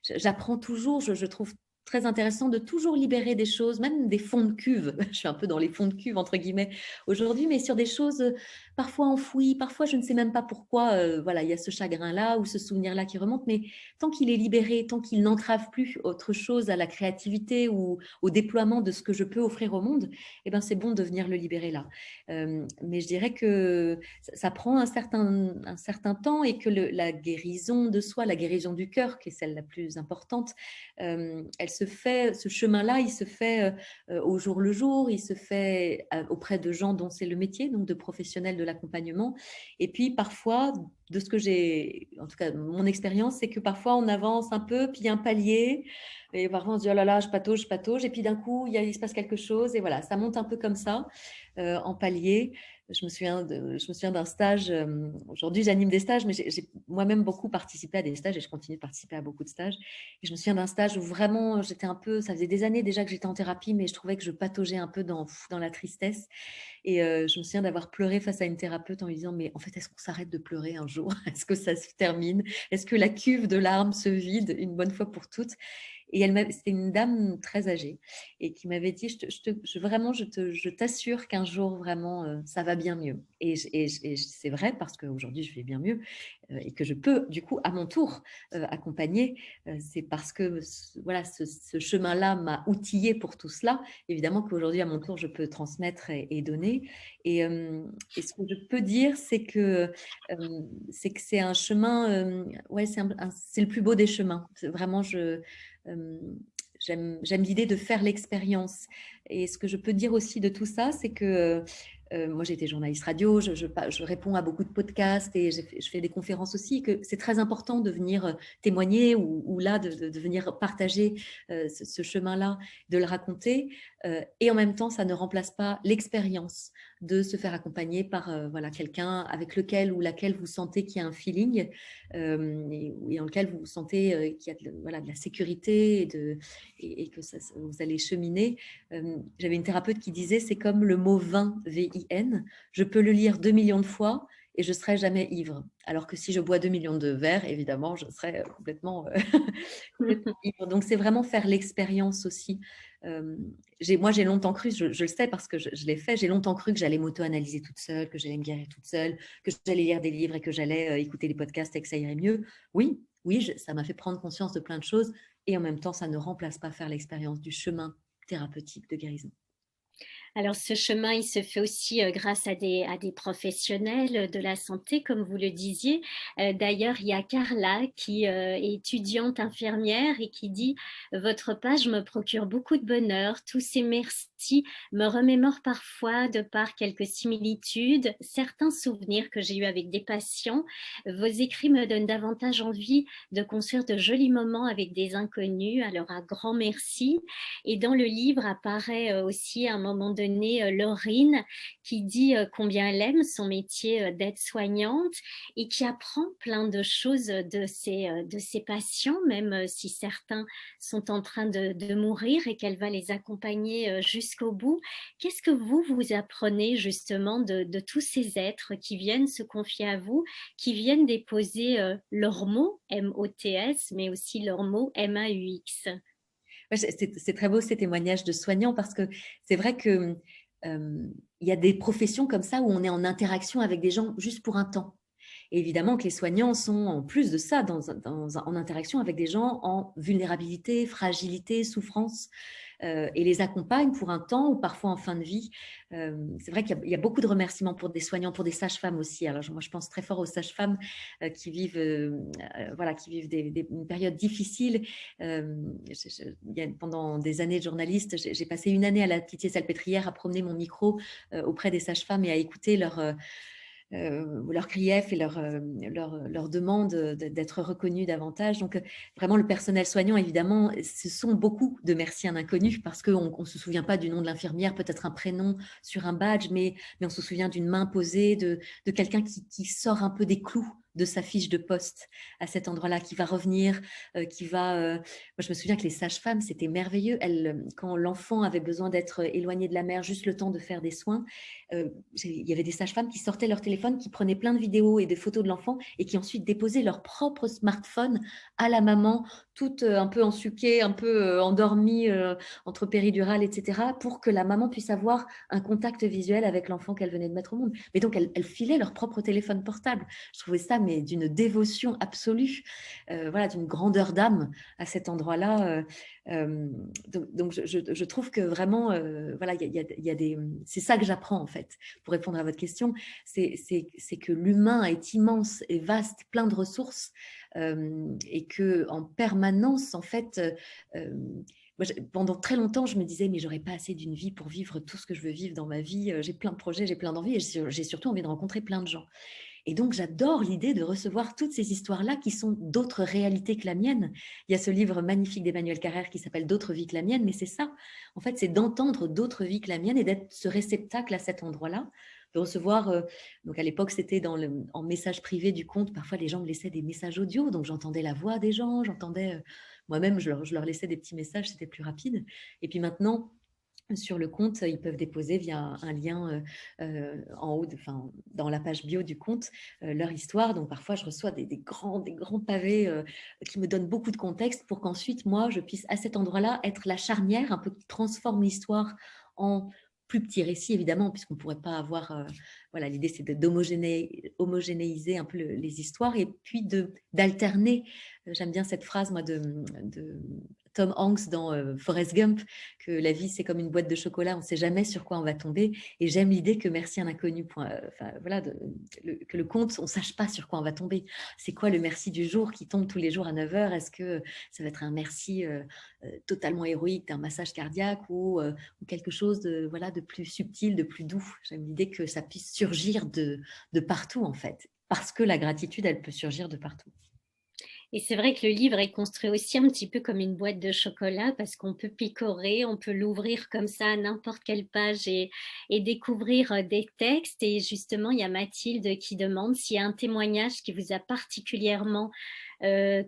j'apprends toujours, je trouve très intéressant de toujours libérer des choses, même des fonds de cuve. Je suis un peu dans les fonds de cuve, entre guillemets, aujourd'hui, mais sur des choses parfois enfouies, parfois je ne sais même pas pourquoi, voilà, il y a ce chagrin-là ou ce souvenir-là qui remonte, mais tant qu'il est libéré, tant qu'il n'entrave plus autre chose à la créativité ou au déploiement de ce que je peux offrir au monde, eh ben, c'est bon de venir le libérer là. Mais je dirais que ça prend un certain temps et que la guérison de soi, la guérison du cœur, qui est celle la plus importante, elle se fait, ce chemin-là, il se fait au jour le jour, il se fait auprès de gens dont c'est le métier, donc de professionnels de l'accompagnement. Et puis parfois, de ce que j'ai, en tout cas mon expérience, c'est que parfois on avance un peu, puis il y a un palier, et parfois on se dit oh là là, je patauge, et puis d'un coup il se passe quelque chose, et voilà, ça monte un peu comme ça, en palier. Je me souviens d'un stage. Aujourd'hui, j'anime des stages, mais j'ai moi-même beaucoup participé à des stages et je continue de participer à beaucoup de stages. Et je me souviens d'un stage où vraiment j'étais un peu, ça faisait des années déjà que j'étais en thérapie, mais je trouvais que je pataugeais un peu dans la tristesse. Et je me souviens d'avoir pleuré face à une thérapeute en lui disant, mais en fait, est-ce qu'on s'arrête de pleurer un jour? Est-ce que ça se termine? Est-ce que la cuve de larmes se vide une bonne fois pour toutes? Et c'était une dame très âgée et qui m'avait dit, vraiment, je t'assure qu'un jour, vraiment, ça va bien mieux. Et c'est vrai parce qu'aujourd'hui, je vais bien mieux et que je peux, du coup, à mon tour, accompagner. C'est parce que voilà, ce chemin-là m'a outillée pour tout cela. Évidemment qu'aujourd'hui, à mon tour, je peux transmettre et donner. Et ce que je peux dire, c'est que c'est un chemin, ouais, c'est le plus beau des chemins. Vraiment, euh, j'aime l'idée de faire l'expérience. Et ce que je peux dire aussi de tout ça, c'est que moi, j'ai été journaliste radio, je réponds à beaucoup de podcasts et je fais des conférences aussi, que c'est très important de venir témoigner ou là, de venir partager ce chemin-là, de le raconter. Et en même temps, ça ne remplace pas l'expérience de se faire accompagner par voilà, quelqu'un avec lequel ou laquelle vous sentez qu'il y a un feeling et en lequel vous sentez qu'il y a voilà, de la sécurité et que vous allez cheminer. J'avais une thérapeute qui disait, c'est comme le mot vin, V-I-N, je peux le lire 2 millions de fois et je ne serai jamais ivre. Alors que si je bois 2 millions de verres, évidemment, je serai complètement, complètement ivre. Donc, c'est vraiment faire l'expérience aussi. Euh, moi, j'ai longtemps cru, je le sais parce que je l'ai fait, j'ai longtemps cru que j'allais m'auto-analyser toute seule, que j'allais me guérir toute seule, que j'allais lire des livres et que j'allais écouter des podcasts et que ça irait mieux. Oui, oui, ça m'a fait prendre conscience de plein de choses et en même temps, ça ne remplace pas faire l'expérience du chemin thérapeutique de guérison. Alors, ce chemin, il se fait aussi grâce à des professionnels de la santé, comme vous le disiez. D'ailleurs, il y a Carla qui est étudiante infirmière et qui dit votre page me procure beaucoup de bonheur. Tous ces merci me remémorent parfois, de par quelques similitudes, certains souvenirs que j'ai eus avec des patients. Vos écrits me donnent davantage envie de construire de jolis moments avec des inconnus. Alors, un grand merci. Et dans le livre apparaît aussi à un moment donné mentionné Laurine, qui dit combien elle aime son métier d'aide-soignante et qui apprend plein de choses de ses patients, même si certains sont en train de mourir et qu'elle va les accompagner jusqu'au bout. Qu'est-ce que vous apprenez justement de tous ces êtres qui viennent se confier à vous, qui viennent déposer leurs mots, M-O-T-S, mais aussi leurs mots, M-A-U-X? Ouais, c'est très beau ces témoignages de soignants parce que c'est vrai que il y a des professions comme ça où on est en interaction avec des gens juste pour un temps. Et évidemment que les soignants sont en plus de ça en interaction avec des gens en vulnérabilité, fragilité, souffrance, et les accompagnent pour un temps ou parfois en fin de vie. C'est vrai qu'il y a beaucoup de remerciements pour des soignants, pour des sages-femmes aussi. Alors moi je pense très fort aux sages-femmes qui vivent, voilà, qui vivent une période difficile. Pendant des années de journaliste, j'ai passé une année à la Pitié-Salpêtrière à promener mon micro auprès des sages-femmes et à écouter leurs griefs et leurs demandes d'être reconnus davantage. Donc, vraiment, le personnel soignant, évidemment, ce sont beaucoup de merci à un inconnu parce qu'on ne se souvient pas du nom de l'infirmière, peut-être un prénom sur un badge, mais on se souvient d'une main posée, de quelqu'un qui sort un peu des clous de sa fiche de poste à cet endroit-là, qui va revenir, qui va... moi, je me souviens que les sages-femmes, c'était merveilleux. Quand l'enfant avait besoin d'être éloigné de la mère, juste le temps de faire des soins, il y avait des sages-femmes qui sortaient leur téléphone, qui prenaient plein de vidéos et de photos de l'enfant et qui ensuite déposaient leur propre smartphone à la maman, toute un peu ensuquée, un peu endormie entre péridurale, etc., pour que la maman puisse avoir un contact visuel avec l'enfant qu'elle venait de mettre au monde. Mais donc, elles filaient leur propre téléphone portable. Je trouvais ça, mais d'une dévotion absolue, voilà, d'une grandeur d'âme à cet endroit-là. Donc je trouve que vraiment, voilà, il y a des... C'est ça que j'apprends, en fait, pour répondre à votre question. C'est que l'humain est immense et vaste, plein de ressources, et que en permanence, en fait... moi, pendant très longtemps, je me disais, mais j'aurais pas assez d'une vie pour vivre tout ce que je veux vivre dans ma vie. J'ai plein de projets, j'ai plein d'envies et j'ai surtout envie de rencontrer plein de gens. Et donc, j'adore l'idée de recevoir toutes ces histoires-là qui sont d'autres réalités que la mienne. Il y a ce livre magnifique d'Emmanuel Carrère qui s'appelle D'autres vies que la mienne, mais c'est ça. En fait, c'est d'entendre d'autres vies que la mienne et d'être ce réceptacle à cet endroit-là, de recevoir. Donc, à l'époque, c'était en message privé du compte. Parfois, les gens me laissaient des messages audio, donc j'entendais la voix des gens, j'entendais. Moi-même, je leur laissais des petits messages, c'était plus rapide. Et puis maintenant, sur le compte, ils peuvent déposer via un lien en haut, dans la page bio du compte, leur histoire. Donc parfois, je reçois des grands pavés qui me donnent beaucoup de contexte pour qu'ensuite, moi, je puisse à cet endroit-là être la charnière, un peu qui transforme l'histoire en plus petit récit, évidemment, puisqu'on ne pourrait pas avoir... voilà, l'idée, c'est d'homogénéiser un peu les histoires et puis d'alterner. J'aime bien cette phrase, moi, de Tom Hanks dans Forrest Gump, que la vie, c'est comme une boîte de chocolat, on ne sait jamais sur quoi on va tomber. Et j'aime l'idée que merci un inconnu, voilà, que le conte, on ne sache pas sur quoi on va tomber. C'est quoi le merci du jour qui tombe tous les jours à 9 heures? Est-ce que ça va être un merci totalement héroïque d'un massage cardiaque ou quelque chose voilà, de plus subtil, de plus doux? J'aime l'idée que ça puisse surgir de partout, en fait. Parce que la gratitude, elle peut surgir de partout. Et c'est vrai que le livre est construit aussi un petit peu comme une boîte de chocolat parce qu'on peut picorer, on peut l'ouvrir comme ça à n'importe quelle page et découvrir des textes. Et justement, il y a Mathilde qui demande s'il y a un témoignage qui vous a particulièrement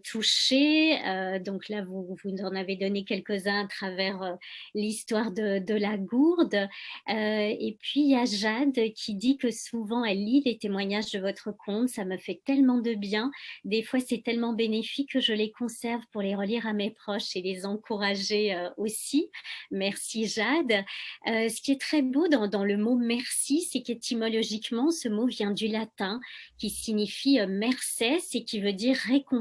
touché. Donc là, vous en avez donné quelques-uns à travers l'histoire de la gourde. Et puis, il y a Jade qui dit que souvent, elle lit les témoignages de votre compte. Ça me fait tellement de bien. Des fois, c'est tellement bénéfique que je les conserve pour les relire à mes proches et les encourager aussi. Merci Jade. Ce qui est très beau dans le mot merci, c'est qu'étymologiquement, ce mot vient du latin qui signifie merces et qui veut dire récompense.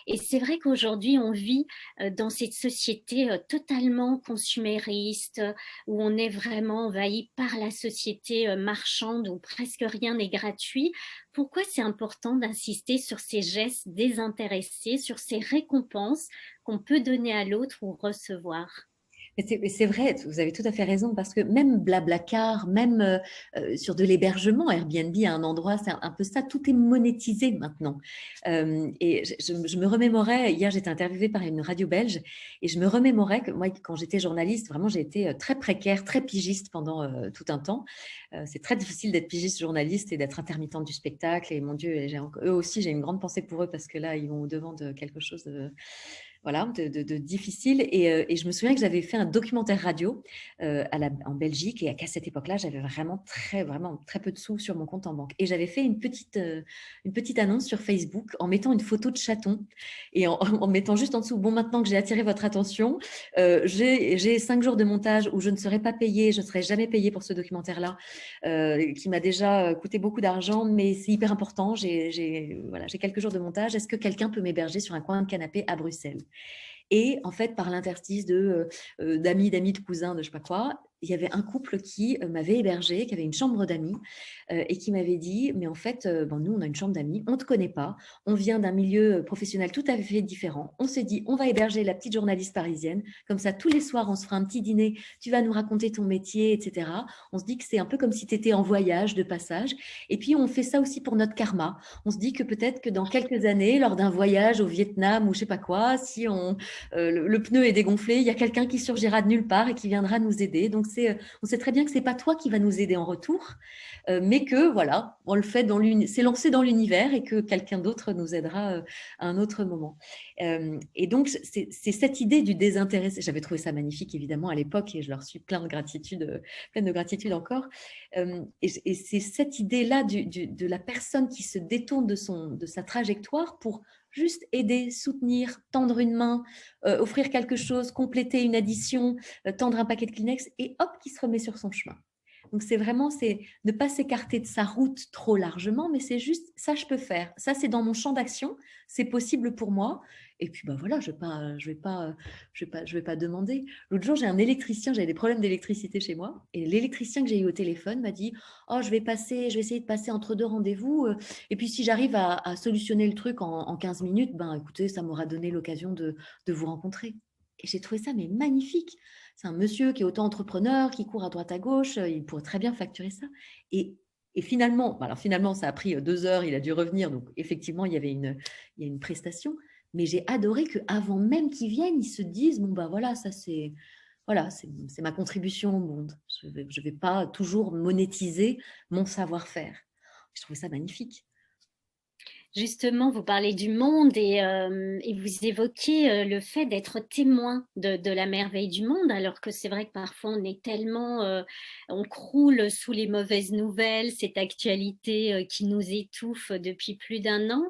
Et c'est vrai qu'aujourd'hui, on vit dans cette société totalement consumériste où on est vraiment envahi par la société marchande où presque rien n'est gratuit. Pourquoi c'est important d'insister sur ces gestes désintéressés, sur ces récompenses qu'on peut donner à l'autre ou recevoir? Et c'est vrai, vous avez tout à fait raison, parce que même Blablacar, même sur de l'hébergement, Airbnb à un endroit, c'est un peu ça, tout est monétisé maintenant. Et je me remémorais, hier j'étais interviewée par une radio belge, et je me remémorais que moi, quand j'étais journaliste, vraiment j'ai été très précaire, très pigiste pendant tout un temps. C'est très difficile d'être pigiste journaliste et d'être intermittente du spectacle, et mon Dieu, eux aussi j'ai une grande pensée pour eux, parce que là, ils vont au-devant de quelque chose de voilà, de difficile. Et je me souviens que j'avais fait un documentaire radio en Belgique, et qu'à cette époque-là, j'avais vraiment très peu de sous sur mon compte en banque. Et j'avais fait une petite annonce sur Facebook en mettant une photo de chaton, et en mettant juste en dessous, bon, maintenant que j'ai attiré votre attention, j'ai 5 jours de montage où je ne serai pas payée, je ne serai jamais payée pour ce documentaire-là, qui m'a déjà coûté beaucoup d'argent, mais c'est hyper important. Voilà, j'ai quelques jours de montage. Est-ce que quelqu'un peut m'héberger sur un coin de canapé à Bruxelles? Et en fait, par l'interstice d'amis, de cousins, de je sais pas quoi, il y avait un couple qui m'avait hébergé, qui avait une chambre d'amis, et qui m'avait dit, mais en fait, bon, nous, on a une chambre d'amis, on ne te connaît pas, on vient d'un milieu professionnel tout à fait différent. On s'est dit, on va héberger la petite journaliste parisienne, comme ça, tous les soirs, on se fera un petit dîner, tu vas nous raconter ton métier, etc. On se dit que c'est un peu comme si tu étais en voyage de passage. Et puis, on fait ça aussi pour notre karma. On se dit que peut-être que dans quelques années, lors d'un voyage au Vietnam ou je sais pas quoi, si le pneu est dégonflé, il y a quelqu'un qui surgira de nulle part et qui viendra nous aider. Donc, on sait très bien que c'est pas toi qui va nous aider en retour, mais que voilà, on le fait c'est lancé dans l'univers, et que quelqu'un d'autre nous aidera à un autre moment. Et donc, c'est cette idée du désintéressé. J'avais trouvé ça magnifique, évidemment, à l'époque, et je leur suis pleine de gratitude encore. Et c'est cette idée-là de la personne qui se détourne de sa trajectoire pour juste aider, soutenir, tendre une main, offrir quelque chose, compléter une addition, tendre un paquet de Kleenex, et hop, qui se remet sur son chemin. Donc, c'est ne pas s'écarter de sa route trop largement, mais c'est juste, ça, je peux faire. Ça, c'est dans mon champ d'action, c'est possible pour moi. Et puis, bah voilà, je vais pas demander. L'autre jour, j'ai un électricien, j'avais des problèmes d'électricité chez moi, et l'électricien que j'ai eu au téléphone m'a dit, oh, je vais essayer de passer entre deux rendez-vous, et puis si j'arrive à solutionner le truc en 15 minutes, ben écoutez, ça m'aura donné l'occasion de vous rencontrer. Et j'ai trouvé ça mais magnifique. C'est un monsieur qui est auto-entrepreneur, qui court à droite à gauche, il pourrait très bien facturer ça. Et finalement, alors finalement, ça a pris 2 heures, il a dû revenir, donc effectivement, il y a une prestation. Mais j'ai adoré qu'avant même qu'ils viennent, ils se disent, bon ben voilà, ça c'est voilà, c'est ma contribution au monde. Je vais pas toujours monétiser mon savoir-faire. Je trouve ça magnifique. Justement, vous parlez du monde et vous évoquez le fait d'être témoin de la merveille du monde, alors que c'est vrai que parfois on est tellement, on croule sous les mauvaises nouvelles, cette actualité qui nous étouffe depuis plus d'un an.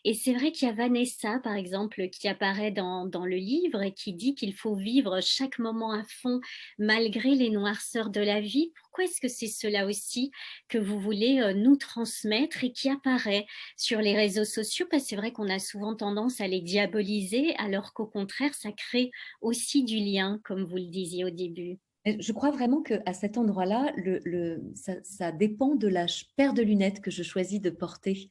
Et c'est vrai qu'il y a Vanessa, par exemple, qui apparaît dans le livre et qui dit qu'il faut vivre chaque moment à fond malgré les noirceurs de la vie. Pourquoi est-ce que c'est cela aussi que vous voulez nous transmettre et qui apparaît sur les réseaux sociaux, parce que c'est vrai qu'on a souvent tendance à les diaboliser, alors qu'au contraire, ça crée aussi du lien, comme vous le disiez au début. Je crois vraiment qu'à cet endroit-là, ça dépend de la paire de lunettes que je choisis de porter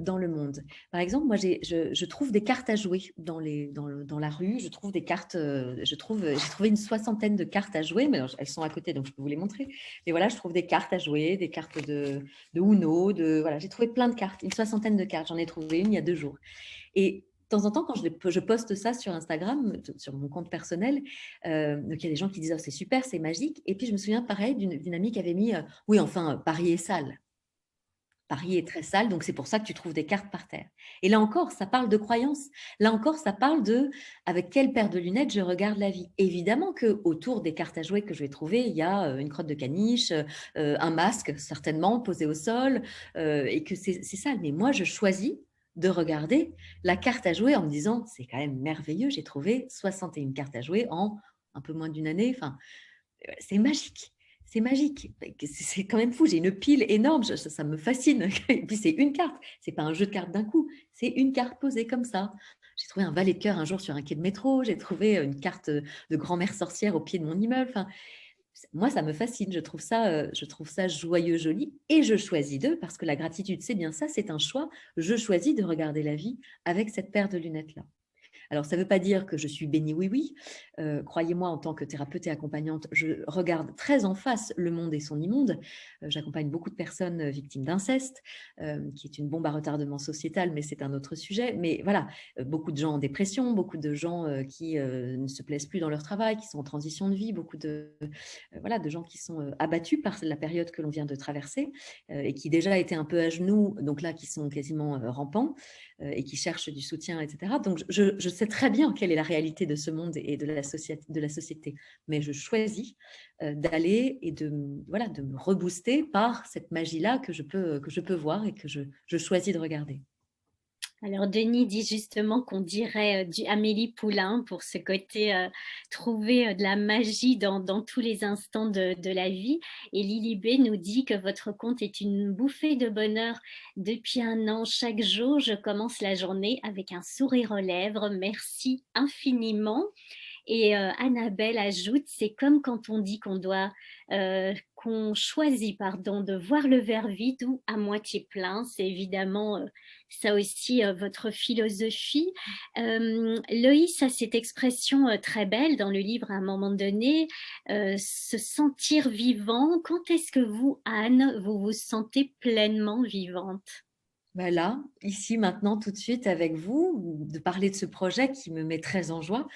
dans le monde. Par exemple, moi, je trouve des cartes à jouer dans la rue. Je trouve des cartes, j'ai trouvé une soixantaine de cartes à jouer, mais alors, elles sont à côté, donc je peux vous les montrer. Mais voilà, je trouve des cartes à jouer, des cartes de Uno, voilà, j'ai trouvé plein de cartes, une soixantaine de cartes. J'en ai trouvé une il y a 2 jours. Et de temps en temps, quand je poste ça sur Instagram, sur mon compte personnel, donc il y a des gens qui disent oh, c'est super, c'est magique. Et puis je me souviens pareil d'une amie qui avait mis oui, enfin, Paris est sale. Paris est très sale, donc c'est pour ça que tu trouves des cartes par terre. Et là encore, ça parle de croyance. Là encore, ça parle de avec quelle paire de lunettes je regarde la vie. Évidemment que autour des cartes à jouer que je vais trouver, il y a une crotte de caniche, un masque certainement posé au sol, et que c'est ça. Mais moi, je choisis de regarder la carte à jouer en me disant c'est quand même merveilleux, j'ai trouvé 61 cartes à jouer en un peu moins d'une année. Enfin, c'est magique. C'est magique. C'est quand même fou. J'ai une pile énorme. Ça me fascine. Et puis, c'est une carte. C'est pas un jeu de cartes d'un coup. C'est une carte posée comme ça. J'ai trouvé un valet de cœur un jour sur un quai de métro. J'ai trouvé une carte de grand-mère sorcière au pied de mon immeuble. Enfin, moi, ça me fascine. Je trouve ça joyeux, joli. Et je choisis d'eux parce que la gratitude, c'est bien ça. C'est un choix. Je choisis de regarder la vie avec cette paire de lunettes-là. Alors, ça ne veut pas dire que je suis bénie oui-oui. Croyez-moi, en tant que thérapeute et accompagnante, je regarde très en face le monde et son immonde. J'accompagne beaucoup de personnes victimes d'inceste, qui est une bombe à retardement sociétal, mais c'est un autre sujet. Mais voilà, beaucoup de gens en dépression, beaucoup de gens qui ne se plaisent plus dans leur travail, qui sont en transition de vie, beaucoup voilà, de gens qui sont abattus par la période que l'on vient de traverser et qui déjà étaient un peu à genoux, donc là, qui sont quasiment rampants et qui cherchent du soutien, etc. Donc, je sais très bien quelle est la réalité de ce monde et de la société, mais je choisis d'aller et voilà, de me rebooster par cette magie-là que je peux voir et que je choisis de regarder. Alors Denis dit justement qu'on dirait du Amélie Poulain pour ce côté trouver de la magie dans tous les instants de la vie. Et Lily B nous dit que votre conte est une bouffée de bonheur depuis 1 an. Chaque jour, je commence la journée avec un sourire aux lèvres. Merci infiniment. Et Annabelle ajoute, c'est comme quand on dit qu'on choisit, pardon, de voir le verre vide ou à moitié plein. C'est évidemment ça aussi votre philosophie. Loïs a cette expression très belle dans le livre à un moment donné, se sentir vivant. Quand est-ce que vous, Anne, vous vous sentez pleinement vivante? Ben là, ici, maintenant, tout de suite, avec vous, de parler de ce projet qui me met très en joie,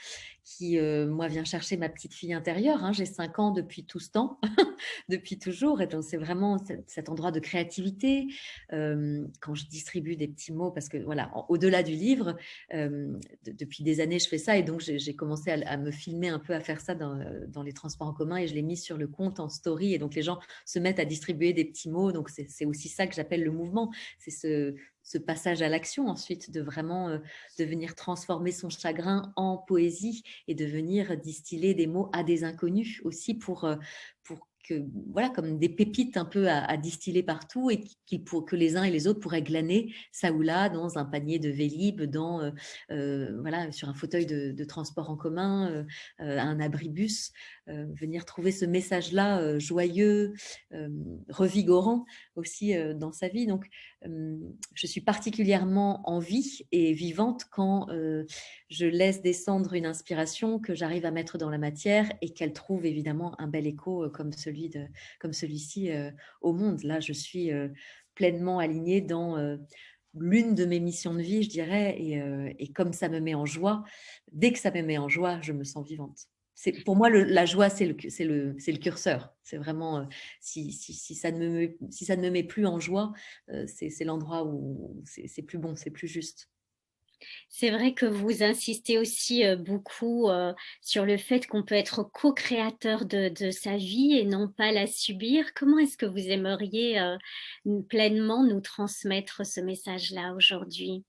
qui, moi, vient chercher ma petite fille intérieure. Hein. J'ai 5 ans depuis tout ce temps, depuis toujours. Et donc, c'est vraiment cet endroit de créativité. Quand je distribue des petits mots, parce que, voilà, au-delà du livre, depuis des années, je fais ça. Et donc, j'ai commencé à me filmer un peu, à faire ça dans les transports en commun. Et je l'ai mis sur le compte en story. Et donc, les gens se mettent à distribuer des petits mots. Donc, c'est aussi ça que j'appelle le mouvement. C'est ce passage à l'action ensuite, de vraiment de venir transformer son chagrin en poésie et de venir distiller des mots à des inconnus aussi pour que, voilà, comme des pépites un peu à distiller partout et que les uns et les autres pourraient glaner ça ou là dans un panier de Vélib, voilà, sur un fauteuil de transport en commun, un abribus, venir trouver ce message-là joyeux, revigorant aussi dans sa vie. Donc, je suis particulièrement en vie et vivante quand je laisse descendre une inspiration que j'arrive à mettre dans la matière et qu'elle trouve évidemment un bel écho comme celui-ci au monde. Là, je suis pleinement alignée dans l'une de mes missions de vie, je dirais, et comme ça me met en joie, dès que ça me met en joie, je me sens vivante. Pour moi, la joie, c'est le curseur. C'est vraiment, si ça ne me met plus en joie, c'est l'endroit où c'est plus bon, c'est plus juste. C'est vrai que vous insistez aussi beaucoup sur le fait qu'on peut être co-créateur de sa vie et non pas la subir. Comment est-ce que vous aimeriez pleinement nous transmettre ce message-là aujourd'hui?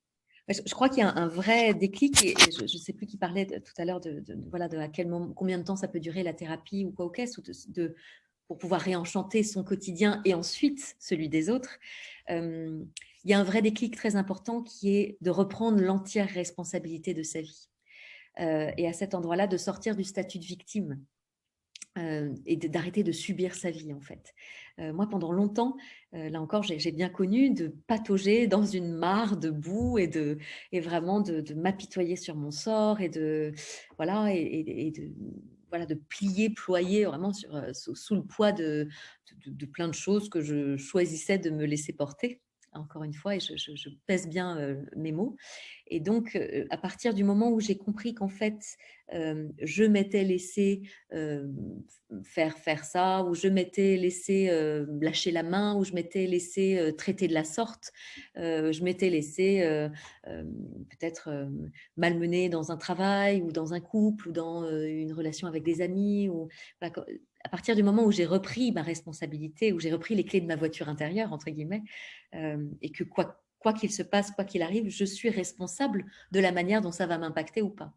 Je crois qu'il y a un vrai déclic et je ne sais plus qui parlait tout à l'heure voilà, de à quel moment, combien de temps ça peut durer la thérapie ou quoi au caisse, ou pour pouvoir réenchanter son quotidien et ensuite celui des autres. Il y a un vrai déclic très important qui est de reprendre l'entière responsabilité de sa vie. Et à cet endroit-là, de sortir du statut de victime. Et d'arrêter de subir sa vie, en fait. Moi, pendant longtemps, là encore, j'ai bien connu de patauger dans une mare de boue et vraiment de m'apitoyer sur mon sort et voilà, voilà, de plier, ployer vraiment sous le poids de plein de choses que je choisissais de me laisser porter, encore une fois, et je pèse bien mes mots. Et donc, à partir du moment où j'ai compris qu'en fait, je m'étais laissé faire ça, ou je m'étais laissé lâcher la main, ou je m'étais laissé traiter de la sorte, je m'étais laissé peut-être malmener dans un travail, ou dans un couple, ou dans une relation avec des amis. Voilà, à partir du moment où j'ai repris ma responsabilité, où j'ai repris les clés de ma voiture intérieure, entre guillemets, et que quoi qu'il se passe, quoi qu'il arrive, je suis responsable de la manière dont ça va m'impacter ou pas.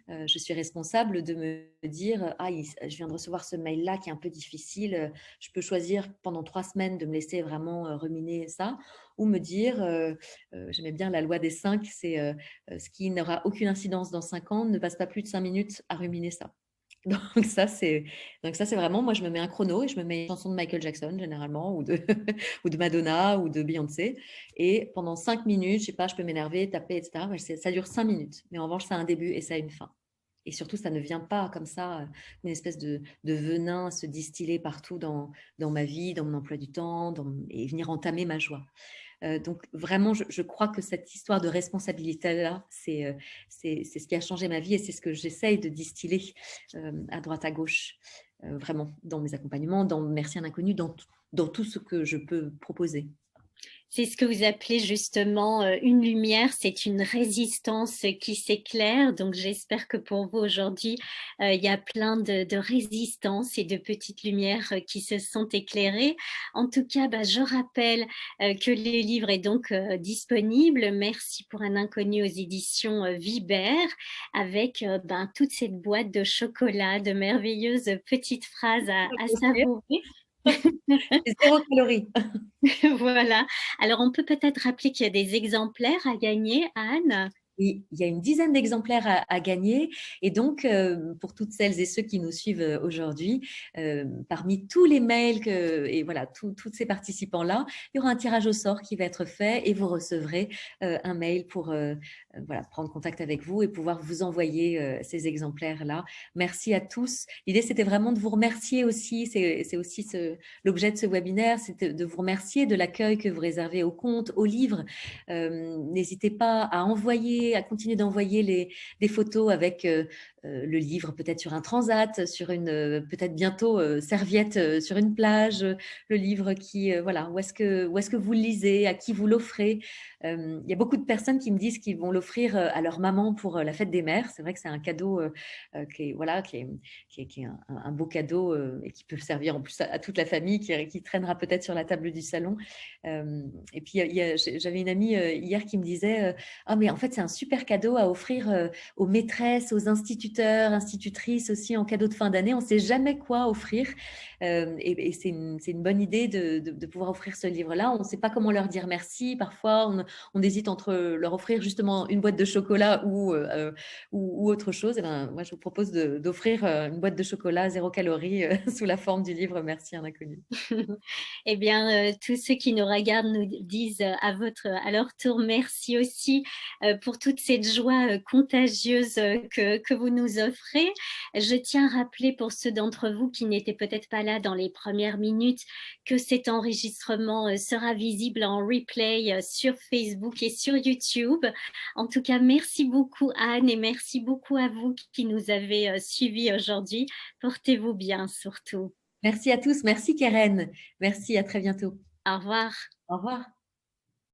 Je suis responsable de me dire, ah, je viens de recevoir ce mail-là qui est un peu difficile, je peux choisir pendant 3 semaines de me laisser vraiment ruminer ça, ou me dire, j'aimais bien la loi des 5, c'est ce qui n'aura aucune incidence dans 5 ans ne passe pas plus de 5 minutes à ruminer ça. Donc ça, c'est vraiment, moi, je me mets un chrono et je me mets une chanson de Michael Jackson, généralement, ou de, ou de Madonna, ou de Beyoncé. Et pendant 5 minutes, je sais pas, je peux m'énerver, taper, etc. Mais ça dure 5 minutes. Mais en revanche, ça a un début et ça a une fin. Et surtout, ça ne vient pas comme ça, une espèce de venin se distiller partout dans ma vie, dans mon emploi du temps, et venir entamer ma joie. Donc vraiment, je crois que cette histoire de responsabilité-là, c'est ce qui a changé ma vie et c'est ce que j'essaye de distiller à droite, à gauche, vraiment dans mes accompagnements, dans Merci à l'inconnu, dans tout ce que je peux proposer. C'est ce que vous appelez justement, une lumière, c'est une résistance qui s'éclaire. Donc j'espère que pour vous aujourd'hui, il y a plein de résistances et de petites lumières, qui se sont éclairées. En tout cas, bah, je rappelle, que le livre est donc, disponible. Merci pour un inconnu aux éditions, Vibert avec, ben, toute cette boîte de chocolat, de merveilleuses petites phrases à savourer. C'est 0 calories. Voilà. Alors, on peut peut-être rappeler qu'il y a des exemplaires à gagner, Anne? Oui, il y a une dizaine d'exemplaires à gagner et donc pour toutes celles et ceux qui nous suivent aujourd'hui, parmi tous les mails et voilà, toutes ces participants-là, il y aura un tirage au sort qui va être fait et vous recevrez un mail pour voilà, prendre contact avec vous et pouvoir vous envoyer ces exemplaires-là. Merci à tous. L'idée, c'était vraiment de vous remercier aussi, c'est aussi l'objet de ce webinaire, c'est de vous remercier de l'accueil que vous réservez aux contes, aux livres. N'hésitez pas à continuer d'envoyer des photos avec le livre peut-être sur un transat, sur peut-être bientôt serviette sur une plage, le livre voilà, où est-ce que vous le lisez, à qui vous l'offrez. Il y a beaucoup de personnes qui me disent qu'ils vont l'offrir à leur maman pour la fête des mères. C'est vrai que c'est un cadeau voilà, qui est un beau cadeau et qui peut servir en plus à toute la famille, qui traînera peut-être sur la table du salon. Et puis, j'avais une amie hier qui me disait ah, mais en fait, c'est un super cadeau à offrir aux maîtresses, aux instituteurs, institutrices aussi en cadeau de fin d'année. On ne sait jamais quoi offrir. Et c'est une bonne idée de pouvoir offrir ce livre-là. On ne sait pas comment leur dire merci. Parfois, on hésite entre leur offrir justement une boîte de chocolat ou autre chose. Et ben, moi, je vous propose d'offrir une boîte de chocolat 0 calories sous la forme du livre Merci à l'inconnu. Eh bien, tous ceux qui nous regardent nous disent, à leur tour merci aussi, pour toute cette joie, contagieuse, que vous nous offrez. Je tiens à rappeler pour ceux d'entre vous qui n'étaient peut-être pas là dans les premières minutes, que cet enregistrement, sera visible en replay, sur Facebook et sur YouTube. En tout cas, merci beaucoup Anne et merci beaucoup à vous qui nous avez, suivis aujourd'hui. Portez-vous bien surtout. Merci à tous. Merci Keren. Merci, à très bientôt. Au revoir. Au revoir.